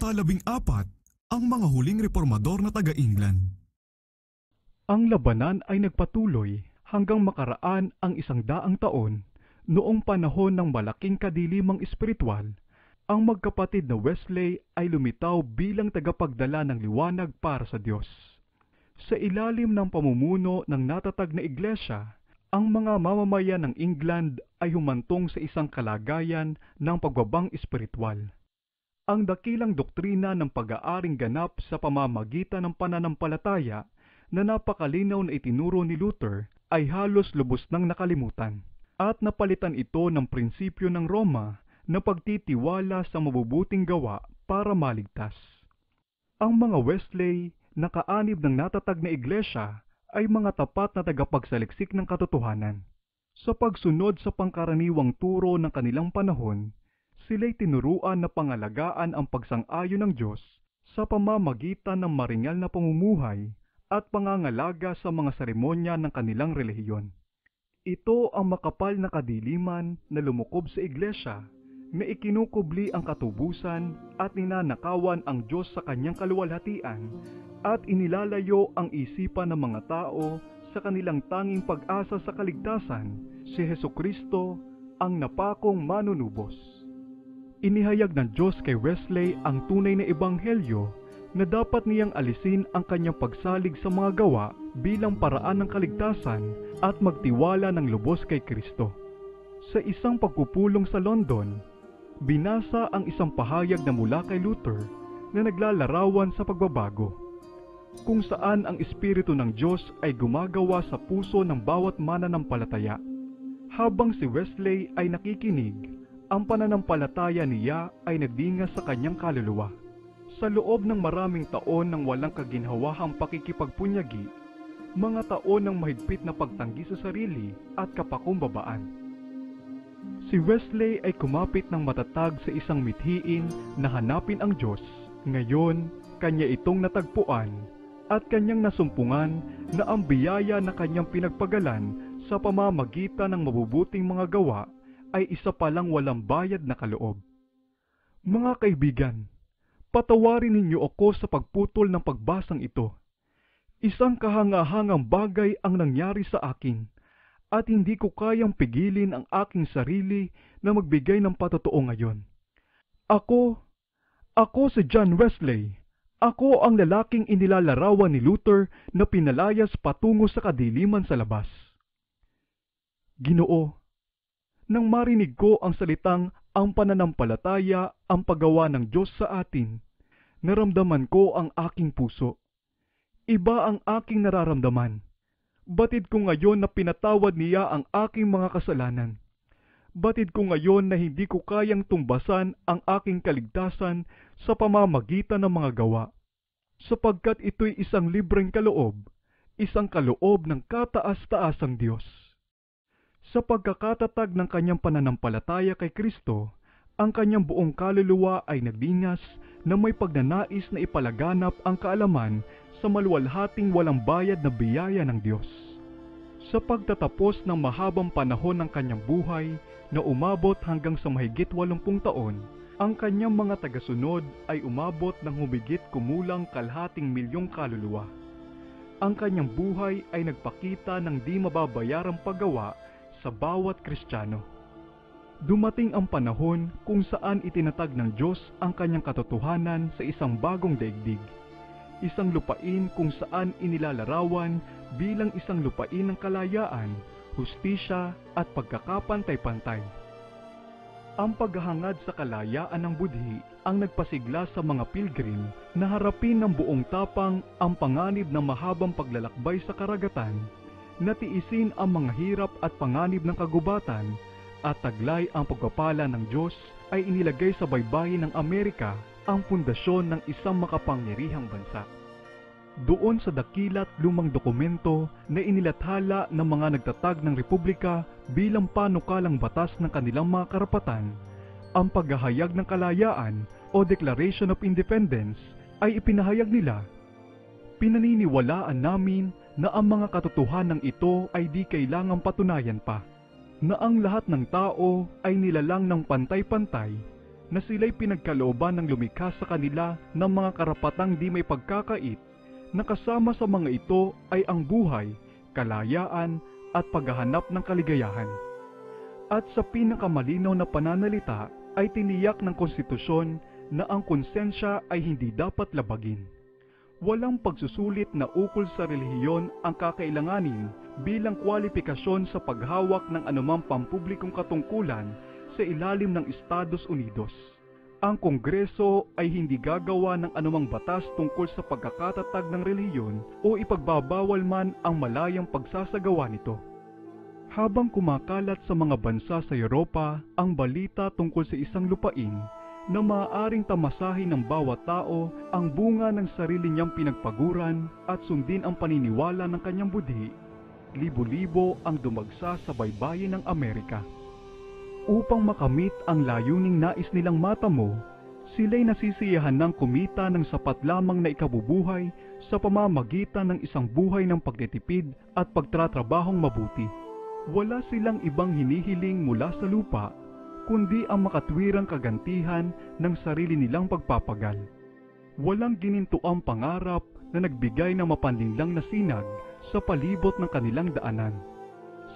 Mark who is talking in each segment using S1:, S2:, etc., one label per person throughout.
S1: Ika-14, ang mga huling reformador na taga-England.
S2: Ang labanan ay nagpatuloy hanggang makaraan ang 100 taon. Noong panahon ng malaking kadilimang espiritual, ang magkapatid na Wesley ay lumitaw bilang tagapagdala ng liwanag para sa Diyos. Sa ilalim ng pamumuno ng natatag na iglesia, ang mga mamamayan ng England ay humantong sa isang kalagayan ng pagbabang espiritual. Ang dakilang doktrina ng pag-aaring ganap sa pamamagitan ng pananampalataya na napakalinaw na itinuro ni Luther ay halos lubos nang nakalimutan, at napalitan ito ng prinsipyo ng Roma na pagtitiwala sa mabubuting gawa para maligtas. Ang mga Wesley, nakaanib ng natatag na iglesia, ay mga tapat na tagapagsaliksik ng katotohanan. Sa pagsunod sa pangkaraniwang turo ng kanilang panahon, sila'y tinuruan na pangalagaan ang pagsang-ayon ng Diyos sa pamamagitan ng maringal na pamumuhay at pangangalaga sa mga seremonya ng kanilang relihiyon. Ito ang makapal na kadiliman na lumukob sa iglesia na ikinukubli ang katubusan at ninanakawan ang Diyos sa kanyang kaluwalhatian at inilalayo ang isipan ng mga tao sa kanilang tanging pag-asa sa kaligtasan, si Hesukristo, ang napakong manunubos. Inihayag ng Diyos kay Wesley ang tunay na ebanghelyo na dapat niyang alisin ang kanyang pagsalig sa mga gawa bilang paraan ng kaligtasan at magtiwala ng lubos kay Kristo. Sa isang pagpupulong sa London, binasa ang isang pahayag na mula kay Luther na naglalarawan sa pagbabago, kung saan ang Espiritu ng Diyos ay gumagawa sa puso ng bawat mananampalataya. Habang si Wesley ay nakikinig, ang pananampalataya niya ay nagdingas sa kanyang kaluluwa. Sa loob ng maraming taon ng walang kaginhawahang pakikipagpunyagi, mga taon ng mahigpit na pagtanggi sa sarili at kapakumbabaan, si Wesley ay kumapit ng matatag sa isang mithiin na hanapin ang Diyos. Ngayon, kanya itong natagpuan at kanyang nasumpungan na ang biyaya na kanyang pinagpagalan sa pamamagitan ng mabubuting mga gawa ay isa palang walang bayad na kaloob. Mga kaibigan, patawarin ninyo ako sa pagputol ng pagbasang ito. Isang kahangahangang bagay ang nangyari sa akin, at hindi ko kayang pigilin ang aking sarili na magbigay ng patotoo ngayon. Ako si John Wesley. Ako ang lalaking inilalarawan ni Luther na pinalayas patungo sa kadiliman sa labas. Ginoo, nang marinig ko ang salitang ang pananampalataya ang paggawa ng Diyos sa atin, naramdaman ko ang aking puso. Iba ang aking nararamdaman. Batid ko ngayon na pinatawad niya ang aking mga kasalanan. Batid ko ngayon na hindi ko kayang tumbasan ang aking kaligtasan sa pamamagitan ng mga gawa, sapagkat ito'y isang libreng kaloob, isang kaloob ng kataas-taasang Diyos. Sa pagkakatatag ng kanyang pananampalataya kay Kristo, ang kanyang buong kaluluwa ay nagdingas na may pagnanais na ipalaganap ang kaalaman sa maluwalhating walang bayad na biyaya ng Diyos. Sa pagtatapos ng mahabang panahon ng kanyang buhay na umabot hanggang sa mahigit 80 taon, ang kanyang mga tagasunod ay umabot ng humigit kumulang 250,000 kaluluwa. Ang kanyang buhay ay nagpakita ng di mababayarang paggawa sa bawat Kristiyano. Dumating ang panahon kung saan itinatag ng Diyos ang kanyang katotohanan sa isang bagong daigdig, isang lupain kung saan inilalarawan bilang isang lupain ng kalayaan, hustisya at pagkakapantay-pantay. Ang paghahangad sa kalayaan ng budhi ang nagpasigla sa mga pilgrim na harapin ng buong tapang ang panganib ng mahabang paglalakbay sa karagatan, natiisin ang mga hirap at panganib ng kagubatan, at taglay ang pagpapala ng Diyos ay inilagay sa baybayin ng Amerika, ang pundasyon ng isang makapangyarihang bansa. Doon sa dakilat lumang dokumento na inilathala ng mga nagtatag ng republika bilang panukalang batas ng kanilang mga karapatan, ang paghahayag ng kalayaan o Declaration of Independence ay ipinahayag nila. Pinaniniwalaan namin na ang mga katotohanan ito ay di kailangang patunayan pa, na ang lahat ng tao ay nilalang ng pantay-pantay, na sila'y pinagkalooban ng lumikha sa kanila ng mga karapatang di may pagkakait, na kasama sa mga ito ay ang buhay, kalayaan at paghahanap ng kaligayahan. At sa pinakamalinaw na pananalita ay tiniyak ng konstitusyon na ang konsensya ay hindi dapat labagin. Walang pagsusulit na ukol sa relihiyon ang kakailanganin bilang kwalifikasyon sa paghawak ng anumang pampublikong katungkulan sa ilalim ng Estados Unidos. Ang Kongreso ay hindi gagawa ng anumang batas tungkol sa pagkakatatag ng relihiyon o ipagbabawal man ang malayang pagsasagawa nito. Habang kumakalat sa mga bansa sa Europa ang balita tungkol sa isang lupain na maaaring tamasahin ng bawat tao ang bunga ng sarili niyang pinagpaguran at sundin ang paniniwala ng kanyang budhi, libo-libo ang dumagsa sa baybayin ng Amerika. Upang makamit ang layuning nais nilang matamo, sila'y nasisiyahan ng kumita ng sapat lamang na ikabubuhay sa pamamagitan ng isang buhay ng pagtitipid at pagtatrabahong mabuti. Wala silang ibang hinihiling mula sa lupa, kundi ang makatwirang kagantihan ng sarili nilang pagpapagal. Walang ginintuang pangarap na nagbigay ng mapanlinlang na sinag sa palibot ng kanilang daanan.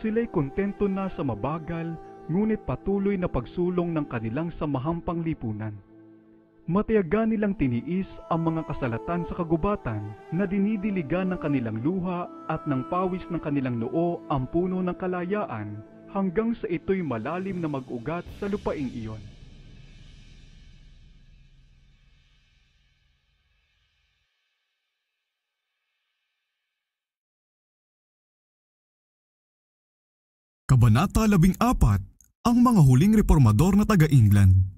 S2: Sila'y kontento na sa mabagal, ngunit patuloy na pagsulong ng kanilang samahang panglipunan. Matiyaga nilang tiniis ang mga kasalatan sa kagubatan na dinidiligan ng kanilang luha at ng pawis ng kanilang noo ang puno ng kalayaan hanggang sa ito'y malalim na mag-ugat sa lupaing iyon.
S1: Kabanata 14, ang mga huling reformador na taga-England.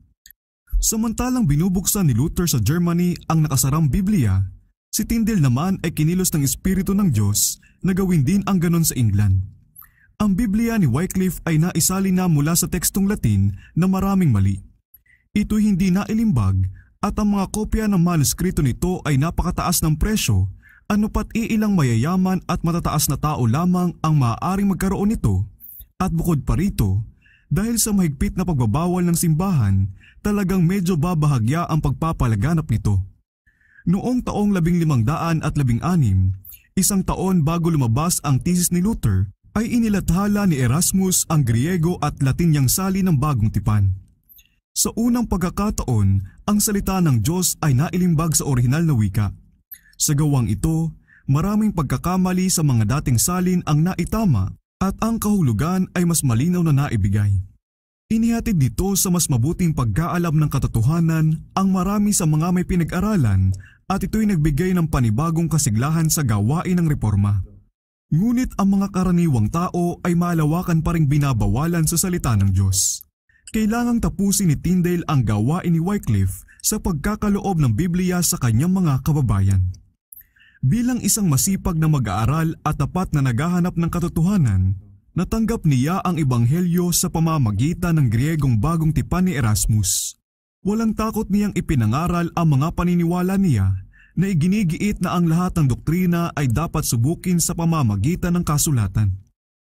S1: Samantalang binubuksan ni Luther sa Germany ang nakasarang Biblia, si Tyndale naman ay kinilos ng Espiritu ng Diyos na gawin din ang ganon sa England. Ang Biblia ni Wycliffe ay naisali na mula sa tekstong Latin na maraming mali. Ito'y hindi nailimbag at ang mga kopya ng manuskrito nito ay napakataas ng presyo, anupat iilang mayayaman at matataas na tao lamang ang maaaring magkaroon nito. At bukod pa rito, dahil sa mahigpit na pagbabawal ng simbahan, talagang medyo babahagya ang pagpapalaganap nito. Noong taong 1516, isang taon bago lumabas ang thesis ni Luther, ay inilathala ni Erasmus ang Griego at Latin niyang sali ng bagong tipan. Sa unang pagkakataon, ang salita ng Diyos ay nailimbag sa orihinal na wika. Sa gawang ito, maraming pagkakamali sa mga dating salin ang naitama at ang kahulugan ay mas malinaw na naibigay. Inihatid dito sa mas mabuting pagkaalam ng katotohanan ang marami sa mga may pinag-aralan at ito'y nagbigay ng panibagong kasiglahan sa gawain ng reforma. Ngunit ang mga karaniwang tao ay malawakan pa ring binabawalan sa salita ng Diyos. Kailangang tapusin ni Tyndale ang gawain ni Wycliffe sa pagkakaloob ng Biblia sa kanyang mga kababayan. Bilang isang masipag na mag-aaral at tapat na naghahanap ng katotohanan, natanggap niya ang ebanghelyo sa pamamagitan ng Griegong bagong tipan ni Erasmus. Walang takot niyang ipinangaral ang mga paniniwala niya na iginigiit na ang lahat ng doktrina ay dapat subukin sa pamamagitan ng kasulatan.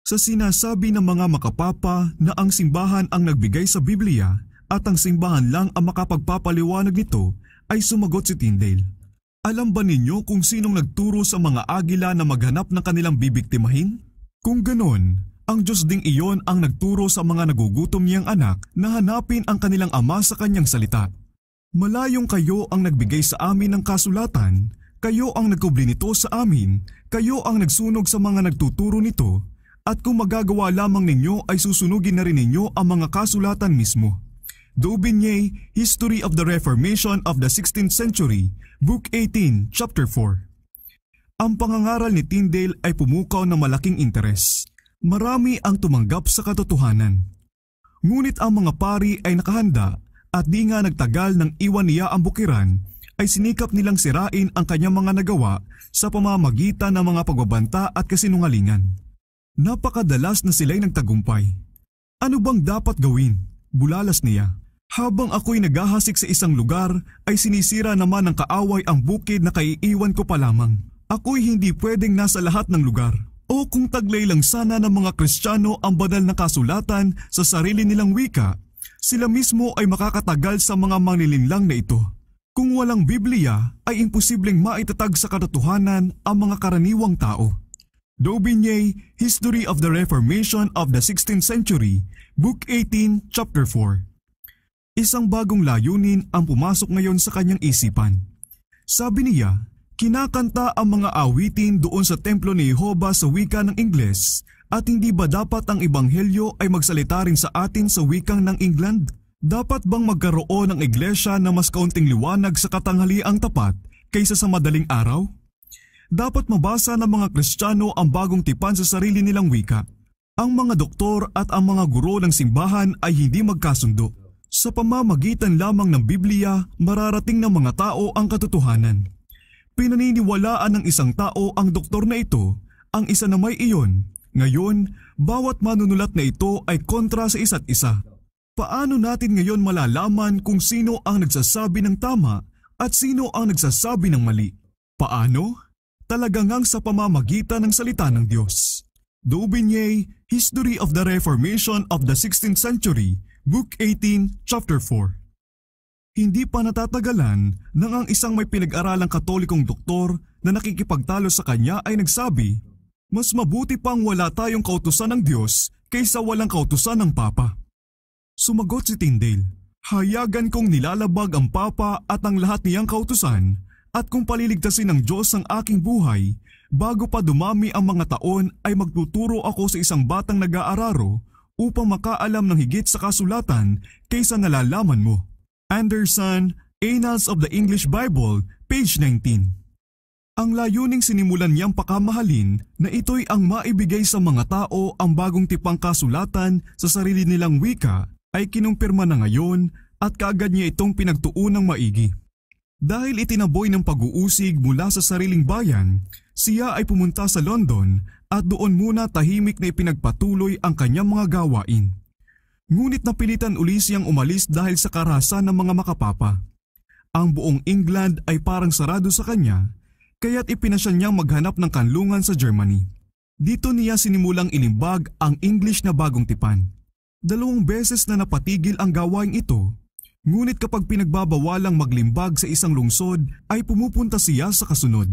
S1: Sa sinasabi ng mga makapapa na ang simbahan ang nagbigay sa Biblia at ang simbahan lang ang makapagpapaliwanag nito, ay sumagot si Tyndale. Alam ba ninyo kung sinong nagturo sa mga agila na maghanap ng kanilang bibiktimahin? Kung ganon, ang Diyos ding iyon ang nagturo sa mga nagugutom niyang anak na hanapin ang kanilang ama sa kanyang salita. Malayong kayo ang nagbigay sa amin ng kasulatan, kayo ang nagkubli nito sa amin, kayo ang nagsunog sa mga nagtuturo nito, at kung magagawa lamang ninyo ay susunugin na rin ninyo ang mga kasulatan mismo. Daubigny, History of the Reformation of the 16th Century, Book 18, Chapter 4. Ang pangangaral ni Tyndale ay pumukaw ng malaking interes. Marami ang tumanggap sa katotohanan. Ngunit ang mga pari ay nakahanda at di nga nagtagal nang iwan niya ang bukiran, ay sinikap nilang sirain ang kanyang mga nagawa sa pamamagitan ng mga pagbabanta at kasinungalingan. Napakadalas na sila'y nagtagumpay. Ano bang dapat gawin? Bulalas niya. Habang ako'y naghahasik sa isang lugar, ay sinisira naman ng kaaway ang bukid na kaiiwan ko pa lamang. Ako'y hindi pwedeng nasa lahat ng lugar. O kung taglay lang sana ng mga Kristiyano ang banal na kasulatan sa sarili nilang wika, Sila mismo ay makakatagal sa mga manlilinlang na ito. Kung walang Biblia ay imposibleng maitatag sa katotohanan ang mga karaniwang tao. Daubigny, History of the Reformation of the 16th Century, Book 18, Chapter 4. Isang bagong layunin ang pumasok ngayon sa kanyang isipan. Sabi niya, kinakanta ang mga awitin doon sa templo ni Jehovah sa wika ng Ingles at hindi ba dapat ang ebanghelyo ay magsalita rin sa atin sa wikang ng England? Dapat bang magkaroon ng iglesia na mas kaunting liwanag sa katanghaliang tapat kaysa sa madaling araw? Dapat mabasa ng mga Kristiyano ang bagong tipan sa sarili nilang wika. Ang mga doktor at ang mga guro ng simbahan ay hindi magkasundo. Sa pamamagitan lamang ng Biblia, mararating ng mga tao ang katotohanan. Pinaniniwalaan ng isang tao ang doktor na ito, ang isa na may iyon. Ngayon, bawat manunulat na ito ay kontra sa isa't isa. Paano natin ngayon malalaman kung sino ang nagsasabi ng tama at sino ang nagsasabi ng mali? Paano? Talagang sa pamamagitan ng salita ng Diyos. Daubigny, History of the Reformation of the 16th Century, Book 18, Chapter 4. Hindi pa natatagalan nang ang isang may pinag-aralang katolikong doktor na nakikipagtalo sa kanya ay nagsabi, mas mabuti pang wala tayong kautusan ng Diyos kaysa walang kautusan ng Papa. Sumagot si Tyndale, hayagan kong nilalabag ang Papa at ang lahat niyang kautusan at kung paliligtasin ng Diyos ang aking buhay, bago pa dumami ang mga taon ay magtuturo ako sa isang batang nag-aararo upang makaalam ng higit sa kasulatan kaysa nalalaman mo. Anderson, Annals of the English Bible, page 19. Ang layuning sinimulan niyang pakamahalin na ito'y ang maibigay sa mga tao ang bagong tipang kasulatan sa sarili nilang wika ay kinumpirma na ngayon at kaagad niya itong pinagtuunang maigi. Dahil itinaboy ng pag-uusig mula sa sariling bayan, siya ay pumunta sa London at doon muna tahimik na ipinagpatuloy ang kanyang mga gawain. Ngunit napilitan uli siyang umalis dahil sa karahasan ng mga makapapa. Ang buong England ay parang sarado sa kanya, kaya't ipinasya niyang maghanap ng kanlungan sa Germany. Dito niya sinimulang ilimbag ang English na bagong tipan. 2 beses na napatigil ang gawain ito, ngunit kapag pinagbabawalang maglimbag sa isang lungsod ay pumupunta siya sa kasunod.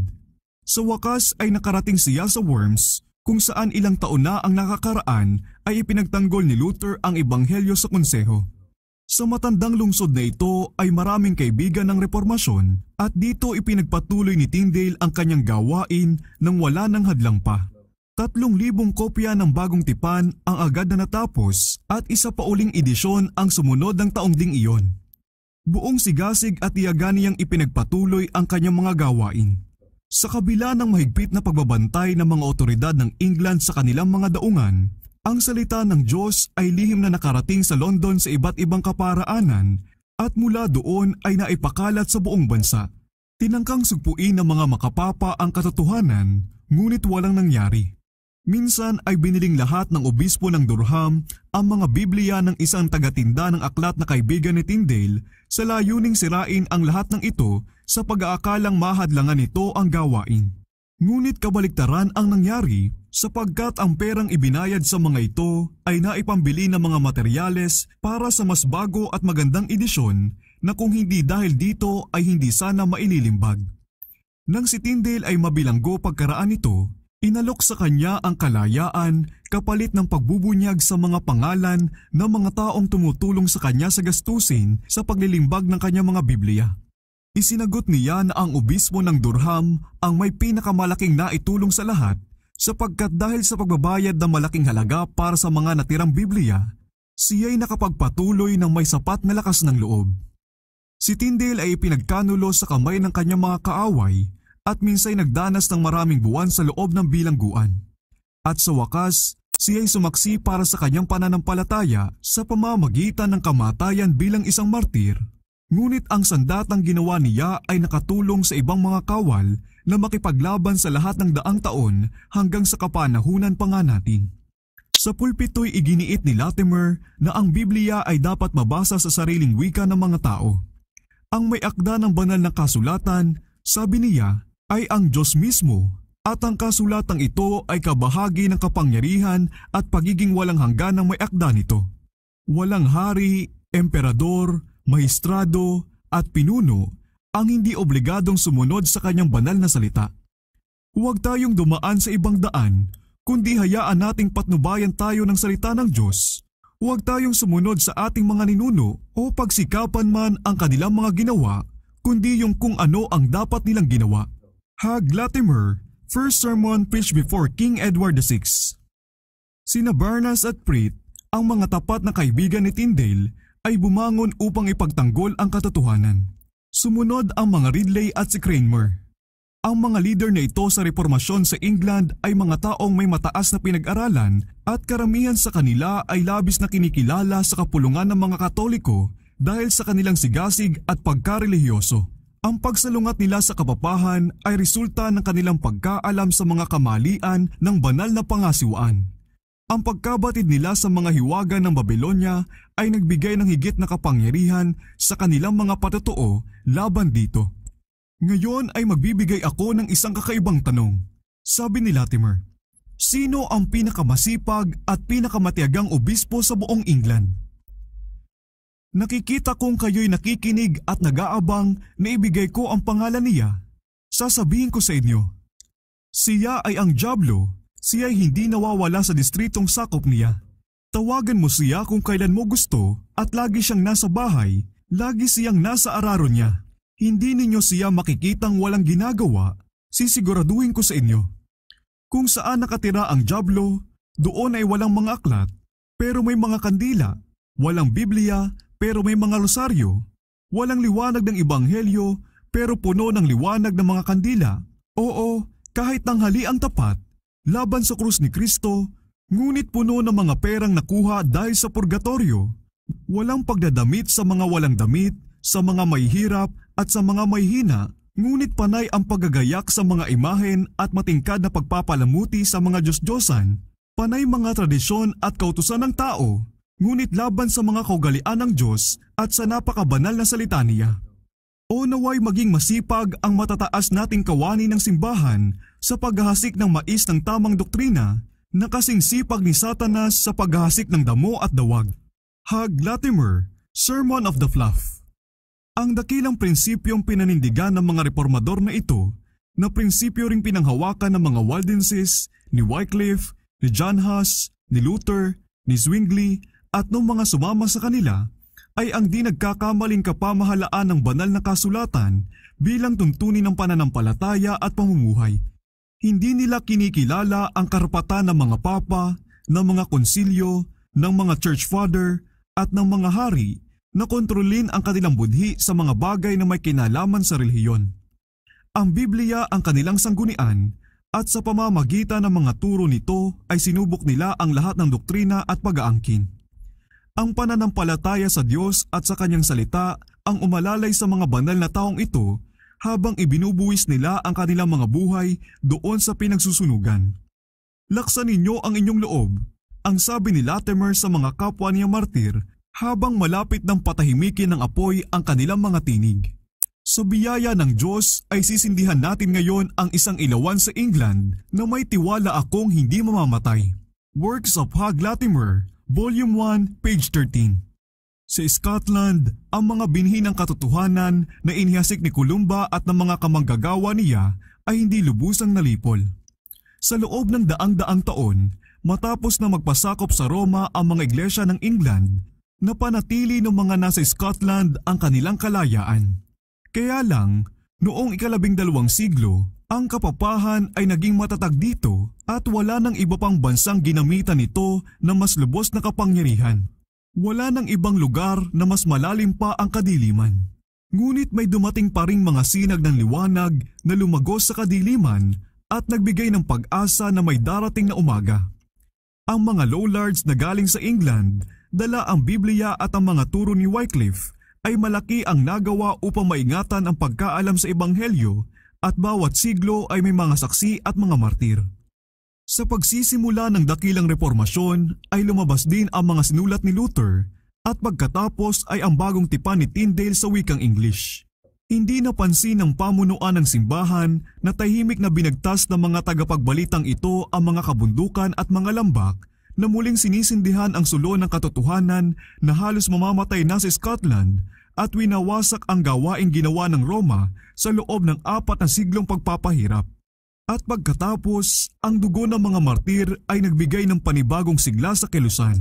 S1: Sa wakas ay nakarating siya sa Worms, kung saan ilang taon na ang nakakaraan ay ipinagtanggol ni Luther ang ebanghelyo sa konseho. Sa matandang lungsod na ito ay maraming kaibigan ng reformasyon at dito ipinagpatuloy ni Tyndale ang kanyang gawain nang wala ng hadlang pa. 3,000 kopya ng bagong tipan ang agad na natapos at isa pa uling edisyon ang sumunod ng taong ding iyon. Buong sigasig at iyaga niyang ipinagpatuloy ang kanyang mga gawain. Sa kabila ng mahigpit na pagbabantay ng mga otoridad ng England sa kanilang mga daungan, ang salita ng Diyos ay lihim na nakarating sa London sa iba't ibang kaparaanan at mula doon ay naipakalat sa buong bansa. Tinangkang sugpuin ng mga makapapa ang katotohanan, ngunit walang nangyari. Minsan ay biniling lahat ng obispo ng Durham ang mga Biblia ng isang tagatinda ng aklat na kaibigan ni Tyndale sa layuning sirain ang lahat ng ito sa pag-aakalang mahadlangan nito ang gawain. Ngunit kabaliktaran ang nangyari sapagkat ang perang ibinayad sa mga ito ay naipambili ng mga materyales para sa mas bago at magandang edisyon na kung hindi dahil dito ay hindi sana maililimbag. Nang si Tyndale ay mabilanggo pagkaraan nito, inalok sa kanya ang kalayaan kapalit ng pagbubunyag sa mga pangalan ng mga taong tumutulong sa kanya sa gastusin sa paglilimbag ng kanyang mga Biblia. Isinagot niya na ang obispo ng Durham ang may pinakamalaking naitulong sa lahat sapagkat dahil sa pagbabayad ng malaking halaga para sa mga natirang Biblia, siya'y nakapagpatuloy ng may sapat na lakas ng loob. Si Tyndale ay ipinagkanulo sa kamay ng kanyang mga kaaway at minsay nagdanas ng maraming buwan sa loob ng bilangguan. At sa wakas, siya'y sumaksi para sa kanyang pananampalataya sa pamamagitan ng kamatayan bilang isang martir. Ngunit ang sandatang ginawa niya ay nakatulong sa ibang mga kawal na makipaglaban sa lahat ng daang taon hanggang sa kapanahunan pa nga natin. Sa pulpito'y iginiit ni Latimer na ang Biblia ay dapat mabasa sa sariling wika ng mga tao. Ang may akda ng banal na kasulatan, sabi niya, ay ang Diyos mismo at ang kasulatang ito ay kabahagi ng kapangyarihan at pagiging walang hanggan ng may akda nito. Walang hari, emperador, mahistrado at pinuno ang hindi obligadong sumunod sa kanyang banal na salita. Huwag tayong dumaan sa ibang daan, kundi hayaan nating patnubayan tayo ng salita ng Diyos. Huwag tayong sumunod sa ating mga ninuno o pagsikapan man ang kanilang mga ginawa, kundi yung kung ano ang dapat nilang ginawa. Hugh Latimer, First Sermon Preached Before King Edward VI. Sina Barnas at Pritt, ang mga tapat na kaibigan ni Tyndale, ay bumangon upang ipagtanggol ang katotohanan. Sumunod ang mga Ridley at si Cranmer. Ang mga leader na ito sa reformasyon sa England ay mga taong may mataas na pinag-aralan at karamihan sa kanila ay labis na kinikilala sa kapulungan ng mga Katoliko dahil sa kanilang sigasig at pagkarelihiyoso. Ang pagsalungat nila sa kapapahan ay resulta ng kanilang pagkaalam sa mga kamalian ng banal na pangasiwaan. Ang pagkabatid nila sa mga hiwaga ng Babylonia ay nagbigay ng higit na kapangyarihan sa kanilang mga patotoo laban dito. Ngayon ay magbibigay ako ng isang kakaibang tanong. Sabi ni Latimer, sino ang pinakamasipag at pinakamatiyagang obispo sa buong England? Nakikita kong kayo'y nakikinig at nag-aabang na ibigay ko ang pangalan niya. Sasabihin ko sa inyo, siya ay ang dyablo. Siya ay hindi nawawala sa distritong sakop niya. Tawagan mo siya kung kailan mo gusto at lagi siyang nasa bahay, lagi siyang nasa araro niya. Hindi ninyo siya makikitang walang ginagawa, sisiguraduhin ko sa inyo. Kung saan nakatira ang dyablo, doon ay walang mga aklat, pero may mga kandila, walang Biblia, pero may mga rosaryo, walang liwanag ng ebanghelyo, pero puno ng liwanag ng mga kandila. Oo, kahit tanghali ang tapat, laban sa krus ni Kristo, ngunit puno ng mga perang nakuha dahil sa purgatorio. Walang pagdadamit sa mga walang damit, sa mga may hirap at sa mga may hina, ngunit panay ang paggagayak sa mga imahen at matingkad na pagpapalamuti sa mga Diyos-Diyosan. Panay mga tradisyon at kautusan ng tao, ngunit laban sa mga kaugalian ng Diyos at sa napakabanal na salita niya. O naway maging masipag ang matataas nating kawani ng simbahan sa paghahasik ng mais ng tamang doktrina na kasing sipag ni Satanas sa paghahasik ng damo at dawag. Hugh Latimer, Sermon of the Fluff. Ang dakilang prinsipyong pinanindigan ng mga reformador na ito, na prinsipyo ring pinanghawakan ng mga Waldenses, ni Wycliffe, ni John Huss, ni Luther, ni Zwingli at ng mga sumama sa kanila, ay ang di nagkakamaling kapamahalaan ng banal na kasulatan bilang tuntunin ng pananampalataya at pamumuhay. Hindi nila kinikilala ang karapatan ng mga papa, ng mga konsilyo, ng mga church father at ng mga hari na kontrolin ang kanilang budhi sa mga bagay na may kinalaman sa relihiyon. Ang Biblia ang kanilang sanggunian at sa pamamagitan ng mga turo nito ay sinubok nila ang lahat ng doktrina at pag-aangkin. Ang pananampalataya sa Diyos at sa kanyang salita ang umalalay sa mga banal na taong ito habang ibinubuwis nila ang kanilang mga buhay doon sa pinagsusunugan. Laksan ninyo ang inyong loob, ang sabi ni Latimer sa mga kapwa niya martir habang malapit ng patahimikin ng apoy ang kanilang mga tinig. Sa biyaya ng Diyos ay sisindihan natin ngayon ang isang ilawan sa England na may tiwala akong hindi mamamatay. Works of Hugh Latimer, Volume 1, page 13. Sa Scotland, ang mga binhi ng katotohanan na inihasik ni Columba at ng mga kamanggagawa niya ay hindi lubusang nalipol. Sa loob ng daang-daang taon, matapos na magpasakop sa Roma ang mga iglesia ng England, napanatili ng mga nasa Scotland ang kanilang kalayaan. Kaya lang, noong 12 siglo, ang kapapahan ay naging matatag dito at wala ng iba pang bansang ginamitan nito na mas lubos na kapangyarihan. Wala ng ibang lugar na mas malalim pa ang kadiliman. Ngunit may dumating pa ring mga sinag ng liwanag na lumagos sa kadiliman at nagbigay ng pag-asa na may darating na umaga. Ang mga Lollards na galing sa England, dala ang Biblia at ang mga turo ni Wycliffe, ay malaki ang nagawa upang maingatan ang pagkaalam sa Ebanghelyo at bawat siglo ay may mga saksi at mga martir. Sa pagsisimula ng dakilang reformasyon ay lumabas din ang mga sinulat ni Luther at pagkatapos ay ang bagong tipan ni Tyndale sa wikang English. Hindi napansin ng pamunuan ng simbahan na tahimik na binagtas ng mga tagapagbalitang ito ang mga kabundukan at mga lambak na muling sinisindihan ang sulo ng katotohanan na halos mamamatay na sa Scotland at winawasak ang gawaing ginawa ng Roma sa loob ng 4 na siglong pagpapahirap. At pagkatapos, ang dugo ng mga martir ay nagbigay ng panibagong sigla sa kilusan.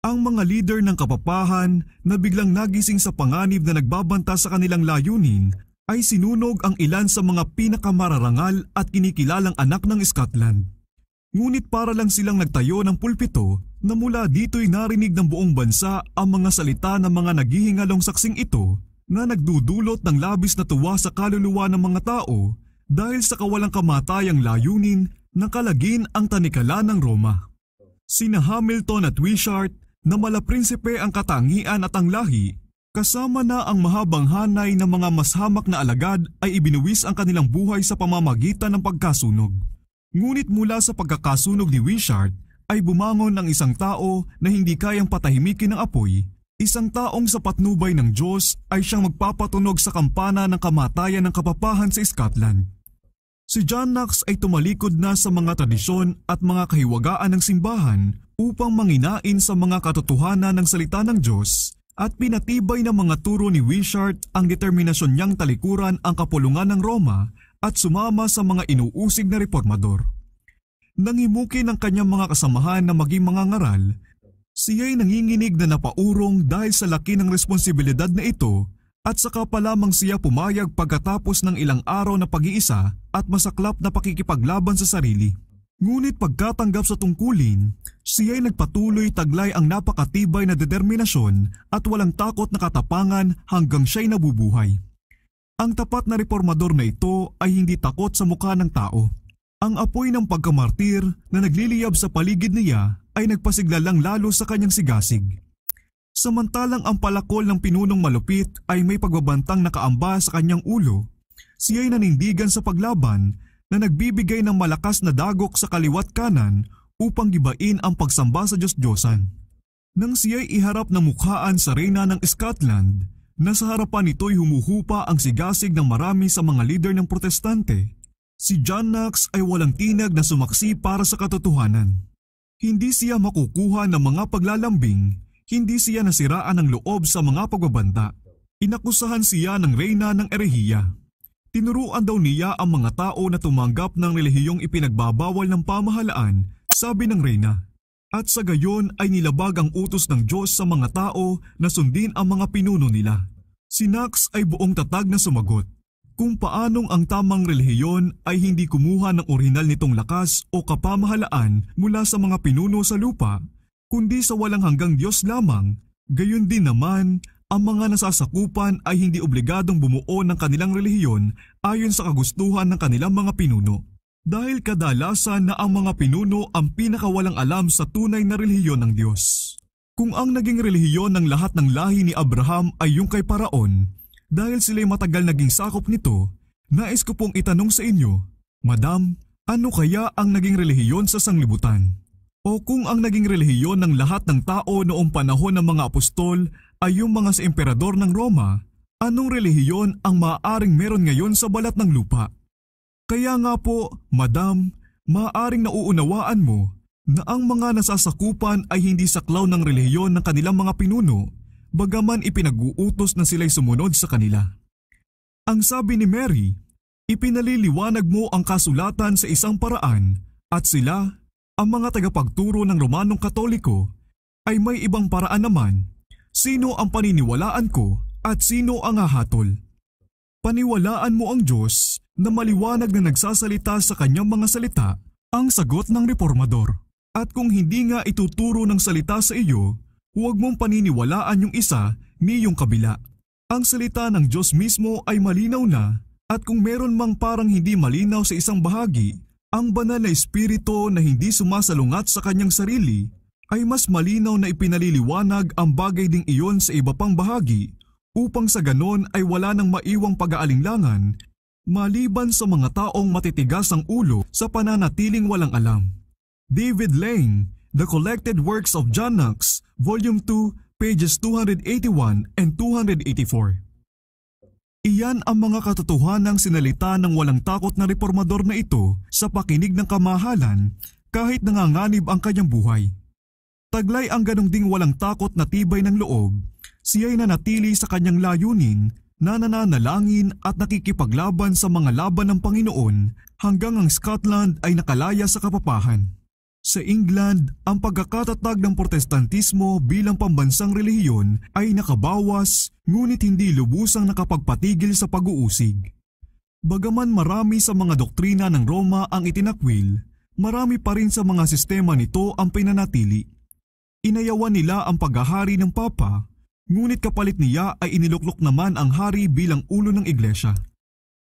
S1: Ang mga leader ng kapapahan na biglang nagising sa panganib na nagbabanta sa kanilang layunin ay sinunog ang ilan sa mga pinakamararangal at kinikilalang anak ng Scotland. Ngunit para lang silang nagtayo ng pulpito na mula dito'y narinig ng buong bansa ang mga salita ng mga naghihingalong saksing ito na nagdudulot ng labis na tuwa sa kaluluwa ng mga tao dahil sa kawalang kamatayang layunin na kalagin ang tanikala ng Roma. Sina Hamilton at Wishart na malaprinsipe ang katangian at ang lahi, kasama na ang mahabang hanay ng mga mas hamak na alagad ay ibinuwis ang kanilang buhay sa pamamagitan ng pagkasunog. Ngunit mula sa pagkakasunog ni Wishart ay bumangon ang isang tao na hindi kayang patahimikin ng apoy, isang taong sa patnubay ng Diyos ay siyang magpapatunog sa kampana ng kamatayan ng kapapahan sa Scotland. Si John Knox ay tumalikod na sa mga tradisyon at mga kahiwagaan ng simbahan upang manginain sa mga katotohanan ng salita ng Diyos at pinatibay ng mga turo ni Wishart ang determinasyon niyang talikuran ang kapulungan ng Roma at sumama sa mga inuusig na reformador. Nangimuki ng kanyang mga kasamahan na maging mga ngaral, siya'y nanginginig na napaurong dahil sa laki ng responsibilidad na ito at saka pa lamang siya pumayag pagkatapos ng ilang araw na pag-iisa at masaklap na pakikipaglaban sa sarili. Ngunit pagkatanggap sa tungkulin, siya'y nagpatuloy taglay ang napakatibay na determinasyon at walang takot na katapangan hanggang siya'y nabubuhay. Ang tapat na reformador na ito ay hindi takot sa mukha ng tao. Ang apoy ng pagkamartir na nagliliyab sa paligid niya ay nagpasiglalang lalo sa kanyang sigasig. Samantalang ang palakol ng pinunong malupit ay may pagbabantang nakaamba sa kanyang ulo, siya'y nanindigan sa paglaban na nagbibigay ng malakas na dagok sa kaliwat kanan upang gibain ang pagsamba sa Diyos-Diyosan. Nang siya'y iharap na mukhaan sa reyna ng Scotland, nasa harapan nito'y humuhupa ang sigasig ng marami sa mga lider ng protestante. Si John Knox ay walang tinag na sumaksi para sa katotohanan. Hindi siya makukuha ng mga paglalambing, hindi siya nasiraan ng loob sa mga pagbabanta. Inakusahan siya ng reyna ng erehiya. Tinuruan daw niya ang mga tao na tumanggap ng relihiyong ipinagbabawal ng pamahalaan, sabi ng reyna. At sa gayon ay nilabag ang utos ng Diyos sa mga tao na sundin ang mga pinuno nila. Si Knox ay buong tatag na sumagot. Kung paanong ang tamang relihiyon ay hindi kumuha ng orihinal nitong lakas o kapamahalaan mula sa mga pinuno sa lupa, kundi sa walang hanggang Diyos lamang, gayon din naman ang mga nasasakupan ay hindi obligadong bumuo ng kanilang relihiyon ayon sa kagustuhan ng kanilang mga pinuno. Dahil kadalasan na ang mga pinuno ang pinakawalang alam sa tunay na relihiyon ng Diyos. Kung ang naging relihiyon ng lahat ng lahi ni Abraham ay yung kay Paraon, dahil sila'y matagal naging sakop nito, nais ko pong itanong sa inyo, Madam, ano kaya ang naging relihiyon sa sanglibutan? O kung ang naging relihiyon ng lahat ng tao noong panahon ng mga apostol ay yung mga sa emperador ng Roma, anong relihiyon ang maaaring meron ngayon sa balat ng lupa? Kaya nga po, Madam, maaaring nauunawaan mo na ang mga nasasakupan ay hindi saklaw ng relihiyon ng kanilang mga pinuno, bagaman ipinag-uutos na sila'y sumunod sa kanila. Ang sabi ni Mary, ipinaliliwanag mo ang kasulatan sa isang paraan at sila, ang mga tagapagturo ng Romanong Katoliko, ay may ibang paraan naman. Sino ang paniniwalaan ko at sino ang hahatol? Paniwalaan mo ang Diyos na maliwanag na nagsasalita sa kanyang mga salita, ang sagot ng reformador. At kung hindi nga ituturo ng salita sa iyo, huwag mong paniniwalaan yung isa ni yung kabila. Ang salita ng Diyos mismo ay malinaw na, at kung meron mang parang hindi malinaw sa isang bahagi, ang banal na espiritu na hindi sumasalungat sa kanyang sarili ay mas malinaw na ipinaliliwanag ang bagay ding iyon sa iba pang bahagi, upang sa ganon ay wala nang maiwang pag-aalinlangan maliban sa mga taong matitigas ang ulo sa pananatiling walang alam. David Lane, The Collected Works of John Knox, Volume 2, pages 281 and 284. Iyan ang mga katotohanang sinalita ng walang takot na reformador na ito sa pakinig ng kamahalan kahit nanganganib ang kanyang buhay. Taglay ang ganong ding walang takot na tibay ng loob, siya'y nanatili sa kanyang layunin na nananalangin at nakikipaglaban sa mga laban ng Panginoon hanggang ang Scotland ay nakalaya sa kapapahan. Sa England, ang pagkakatatag ng Protestantismo bilang pambansang relihiyon ay nakabawas ngunit hindi lubusang nakapagpatigil sa pag-uusig. Bagaman marami sa mga doktrina ng Roma ang itinakwil, marami pa rin sa mga sistema nito ang pinanatili. Inayawan nila ang paghahari ng Papa, ngunit kapalit niya ay iniluklok naman ang hari bilang ulo ng iglesia.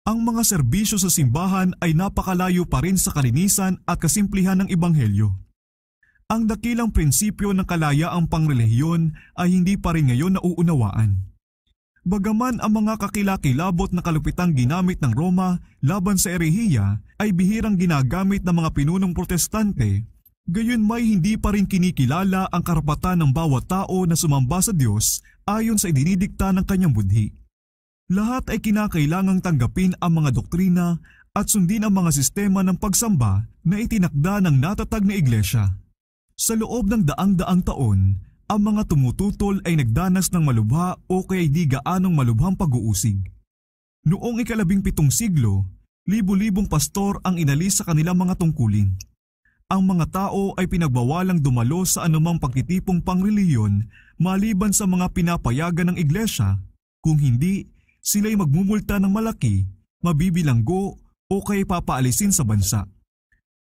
S1: Ang mga serbisyo sa simbahan ay napakalayo pa rin sa kalinisan at kasimplihan ng Ebanghelyo. Ang dakilang prinsipyo ng kalayaang pangrelihiyon ay hindi pa rin ngayon nauunawaan. Bagaman ang mga kakilakilabot na kalupitang ginamit ng Roma laban sa erehiya ay bihirang ginagamit ng mga pinunong protestante, gayon may hindi pa rin kinikilala ang karapatan ng bawat tao na sumamba sa Diyos ayon sa idinidikta ng kanyang budhi. Lahat ay kinakailangang tanggapin ang mga doktrina at sundin ang mga sistema ng pagsamba na itinakda ng natatag na iglesia. Sa loob ng daang-daang taon, ang mga tumututol ay nagdanas ng malubha o kaya di gaanong malubhang pag-uusig. Noong ika-17 siglo, libo-libong pastor ang inalis sa kanilang mga tungkulin. Ang mga tao ay pinagbawalang dumalo sa anumang pagtitipong pangrelihiyon maliban sa mga pinapayagan ng iglesia, kung hindi, sila'y magmumulta ng malaki, mabibilanggo o kaya papaalisin sa bansa.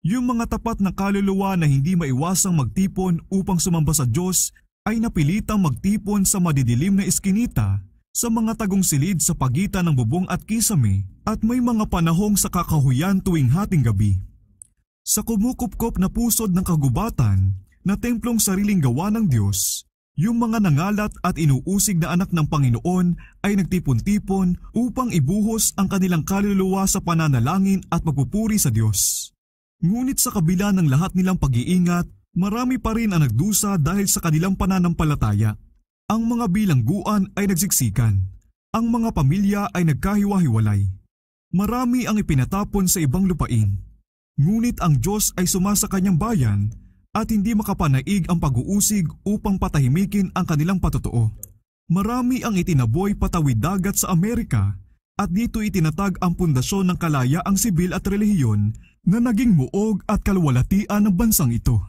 S1: Yung mga tapat na kaluluwa na hindi maiwasang magtipon upang sumamba sa Diyos ay napilitang magtipon sa madidilim na iskinita, sa mga tagong silid sa pagitan ng bubong at kisame at may mga panahong sa kakahuyan tuwing hating gabi. Sa kumukupkop na pusod ng kagubatan na templong sariling gawa ng Diyos, yung mga nangalat at inuusig na anak ng Panginoon ay nagtipon-tipon upang ibuhos ang kanilang kaluluwa sa pananalangin at pagpupuri sa Diyos. Ngunit sa kabila ng lahat nilang pag-iingat, marami pa rin ang nagdusa dahil sa kanilang pananampalataya. Ang mga bilangguan ay nagsiksikan. Ang mga pamilya ay nagkahiwa-hiwalay. Marami ang ipinatapon sa ibang lupain. Ngunit ang Diyos ay sumasa kanyang bayan at hindi makapanaig ang pag-uusig upang patahimikin ang kanilang patotoo. Marami ang itinaboy patawid dagat sa Amerika at dito itinatag ang pundasyon ng kalayaang sibil at relihiyon na naging muog at kalwalatian ng bansang ito.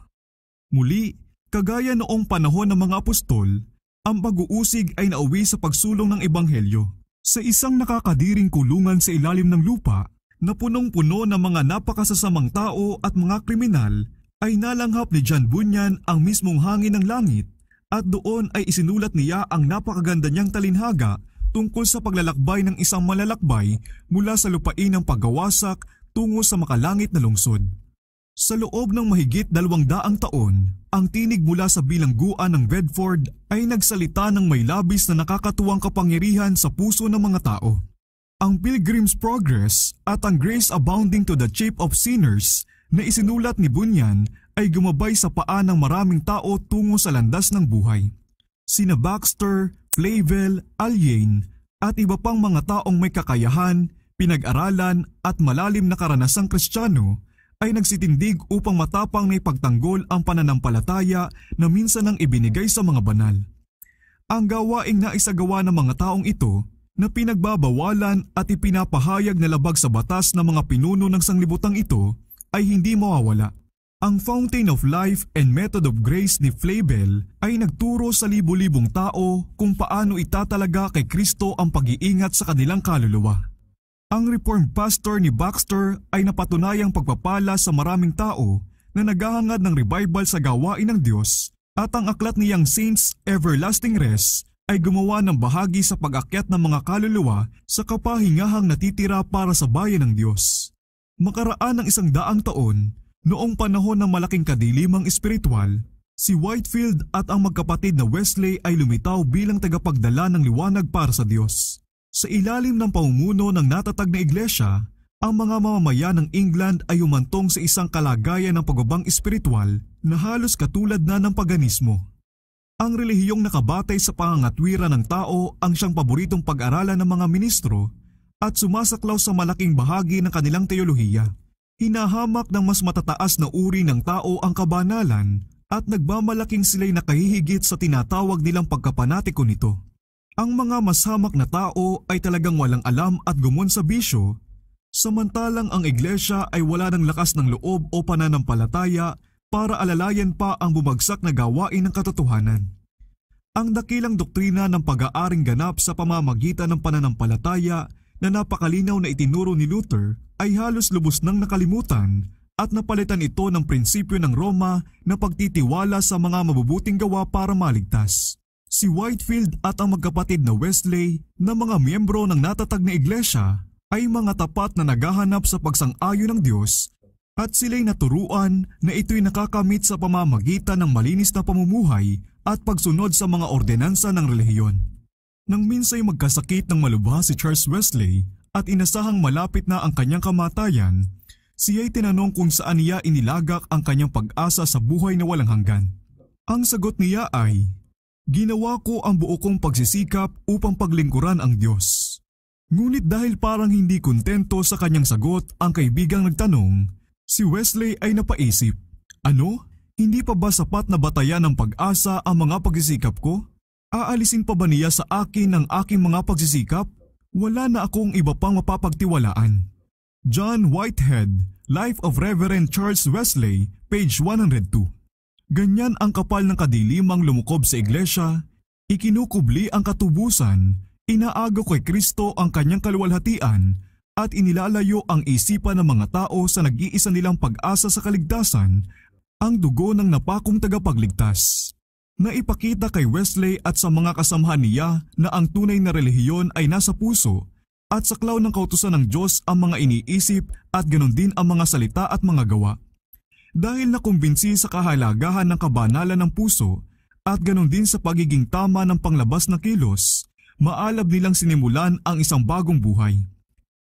S1: Muli, kagaya noong panahon ng mga apostol, ang pag-uusig ay nauwi sa pagsulong ng Ebanghelyo. Sa isang nakakadiring kulungan sa ilalim ng lupa na punong-puno ng mga napakasasamang tao at mga kriminal, ay nalanghap ni John Bunyan ang mismong hangin ng langit at doon ay isinulat niya ang napakaganda niyang talinhaga tungkol sa paglalakbay ng isang malalakbay mula sa lupain ng paggawasak tungo sa makalangit na lungsod. Sa loob ng mahigit 200 taon, ang tinig mula sa bilangguan ng Bedford ay nagsalita ng may labis na nakakatuwang kapangyarihan sa puso ng mga tao. Ang Pilgrim's Progress at ang Grace Abounding to the Chief of Sinners na isinulat ni Bunyan ay gumabay sa paa ng maraming tao tungo sa landas ng buhay. Sina Baxter, Flavel, Alleyne at iba pang mga taong may kakayahan, pinag-aralan at malalim na karanasang Kristiyano ay nagsitindig upang matapang na ipagtanggol ang pananampalataya na minsan ang ibinigay sa mga banal. Ang gawaing naisagawa ng mga taong ito na pinagbabawalan at ipinapahayag na labag sa batas ng mga pinuno ng sanglibutang ito ay hindi mawawala. Ang Fountain of Life and Method of Grace ni Flavel ay nagturo sa libu-libong tao kung paano itatalaga kay Kristo ang pag-iingat sa kanilang kaluluwa. Ang Reformed Pastor ni Baxter ay napatunayang pagpapala sa maraming tao na naghahangad ng revival sa gawain ng Diyos at ang aklat niyang Saints Everlasting Rest ay gumawa ng bahagi sa pag-akyat ng mga kaluluwa sa kapahingahang natitira para sa bayan ng Diyos. Makaraan ng 100 taon, noong panahon ng malaking kadilimang espiritual, si Whitefield at ang magkapatid na Wesley ay lumitaw bilang tagapagdala ng liwanag para sa Diyos. Sa ilalim ng pamumuno ng natatag na iglesia, ang mga mamamayan ng England ay humantong sa isang kalagayan ng pagbabang espiritual na halos katulad na ng paganismo. Ang relihiyong nakabatay sa pangangatwiran ng tao ang siyang paboritong pag-aralan ng mga ministro at sumasaklaw sa malaking bahagi ng kanilang teolohiya. Hinahamak ng mas matataas na uri ng tao ang kabanalan at nagmamalaking sila'y nakahihigit sa tinatawag nilang pagkapanatiko nito. Ang mga masamak na tao ay talagang walang alam at gumon sa bisyo, samantalang ang iglesia ay wala ng lakas ng loob o pananampalataya para alalayan pa ang bumagsak na gawain ng katotohanan. Ang dakilang doktrina ng pag-aaring ganap sa pamamagitan ng pananampalataya na napakalinaw na itinuro ni Luther ay halos lubos nang nakalimutan at napalitan ito ng prinsipyo ng Roma na pagtitiwala sa mga mabubuting gawa para maligtas. Si Whitefield at ang magkapatid na Wesley na mga miyembro ng natatag na iglesia ay mga tapat na naghahanap sa pagsang-ayon ng Diyos at sila'y naturuan na ito'y nakakamit sa pamamagitan ng malinis na pamumuhay at pagsunod sa mga ordenansa ng relihiyon. Nang minsay magkasakit ng malubha si Charles Wesley at inasahang malapit na ang kanyang kamatayan, siya'y tinanong kung saan niya inilagak ang kanyang pag-asa sa buhay na walang hanggan. Ang sagot niya ay, "Ginawa ko ang buo kong pagsisikap upang paglingkuran ang Diyos." Ngunit dahil parang hindi kontento sa kanyang sagot ang kaibigang nagtanong, si Wesley ay napaisip, "Ano? Hindi pa ba sapat na batayan ng pag-asa ang mga pagsisikap ko? Aalisin pa ba niya sa akin ang aking mga pagsisikap? Wala na akong iba pang mapapagtiwalaan." John Whitehead, Life of Reverend Charles Wesley, page 102. Ganyan ang kapal ng kadilimang lumukob sa iglesia, ikinukubli ang katubusan, inaagaw kay Kristo ang kanyang kaluwalhatian at inilalayo ang isipan ng mga tao sa nag-iisa nilang pag-asa sa kaligtasan, ang dugo ng napakong tagapagligtas. Naipakita kay Wesley at sa mga kasamahan niya na ang tunay na relihiyon ay nasa puso at saklaw ng kautusan ng Diyos ang mga iniisip at ganon din ang mga salita at mga gawa. Dahil nakumbinsi sa kahalagahan ng kabanalan ng puso at ganon din sa pagiging tama ng panglabas na kilos, maalab nilang sinimulan ang isang bagong buhay.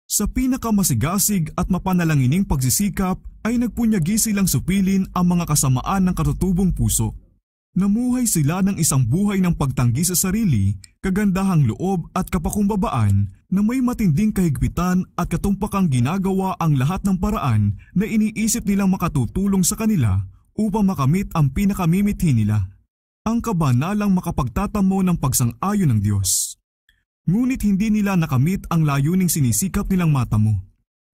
S1: Sa pinakamasigasig at mapanalangining pagsisikap ay nagpunyagi silang supilin ang mga kasamaan ng katutubong puso. Namuhay sila ng isang buhay ng pagtanggi sa sarili, kagandahang loob at kapakumbabaan na may matinding kahigpitan at katumpakang ginagawa ang lahat ng paraan na iniisip nilang makatutulong sa kanila upang makamit ang pinakamimithi nila, ang kabanalang makapagtatamo ng pagsang-ayon ng Diyos. Ngunit hindi nila nakamit ang layuning sinisikap nilang matamo.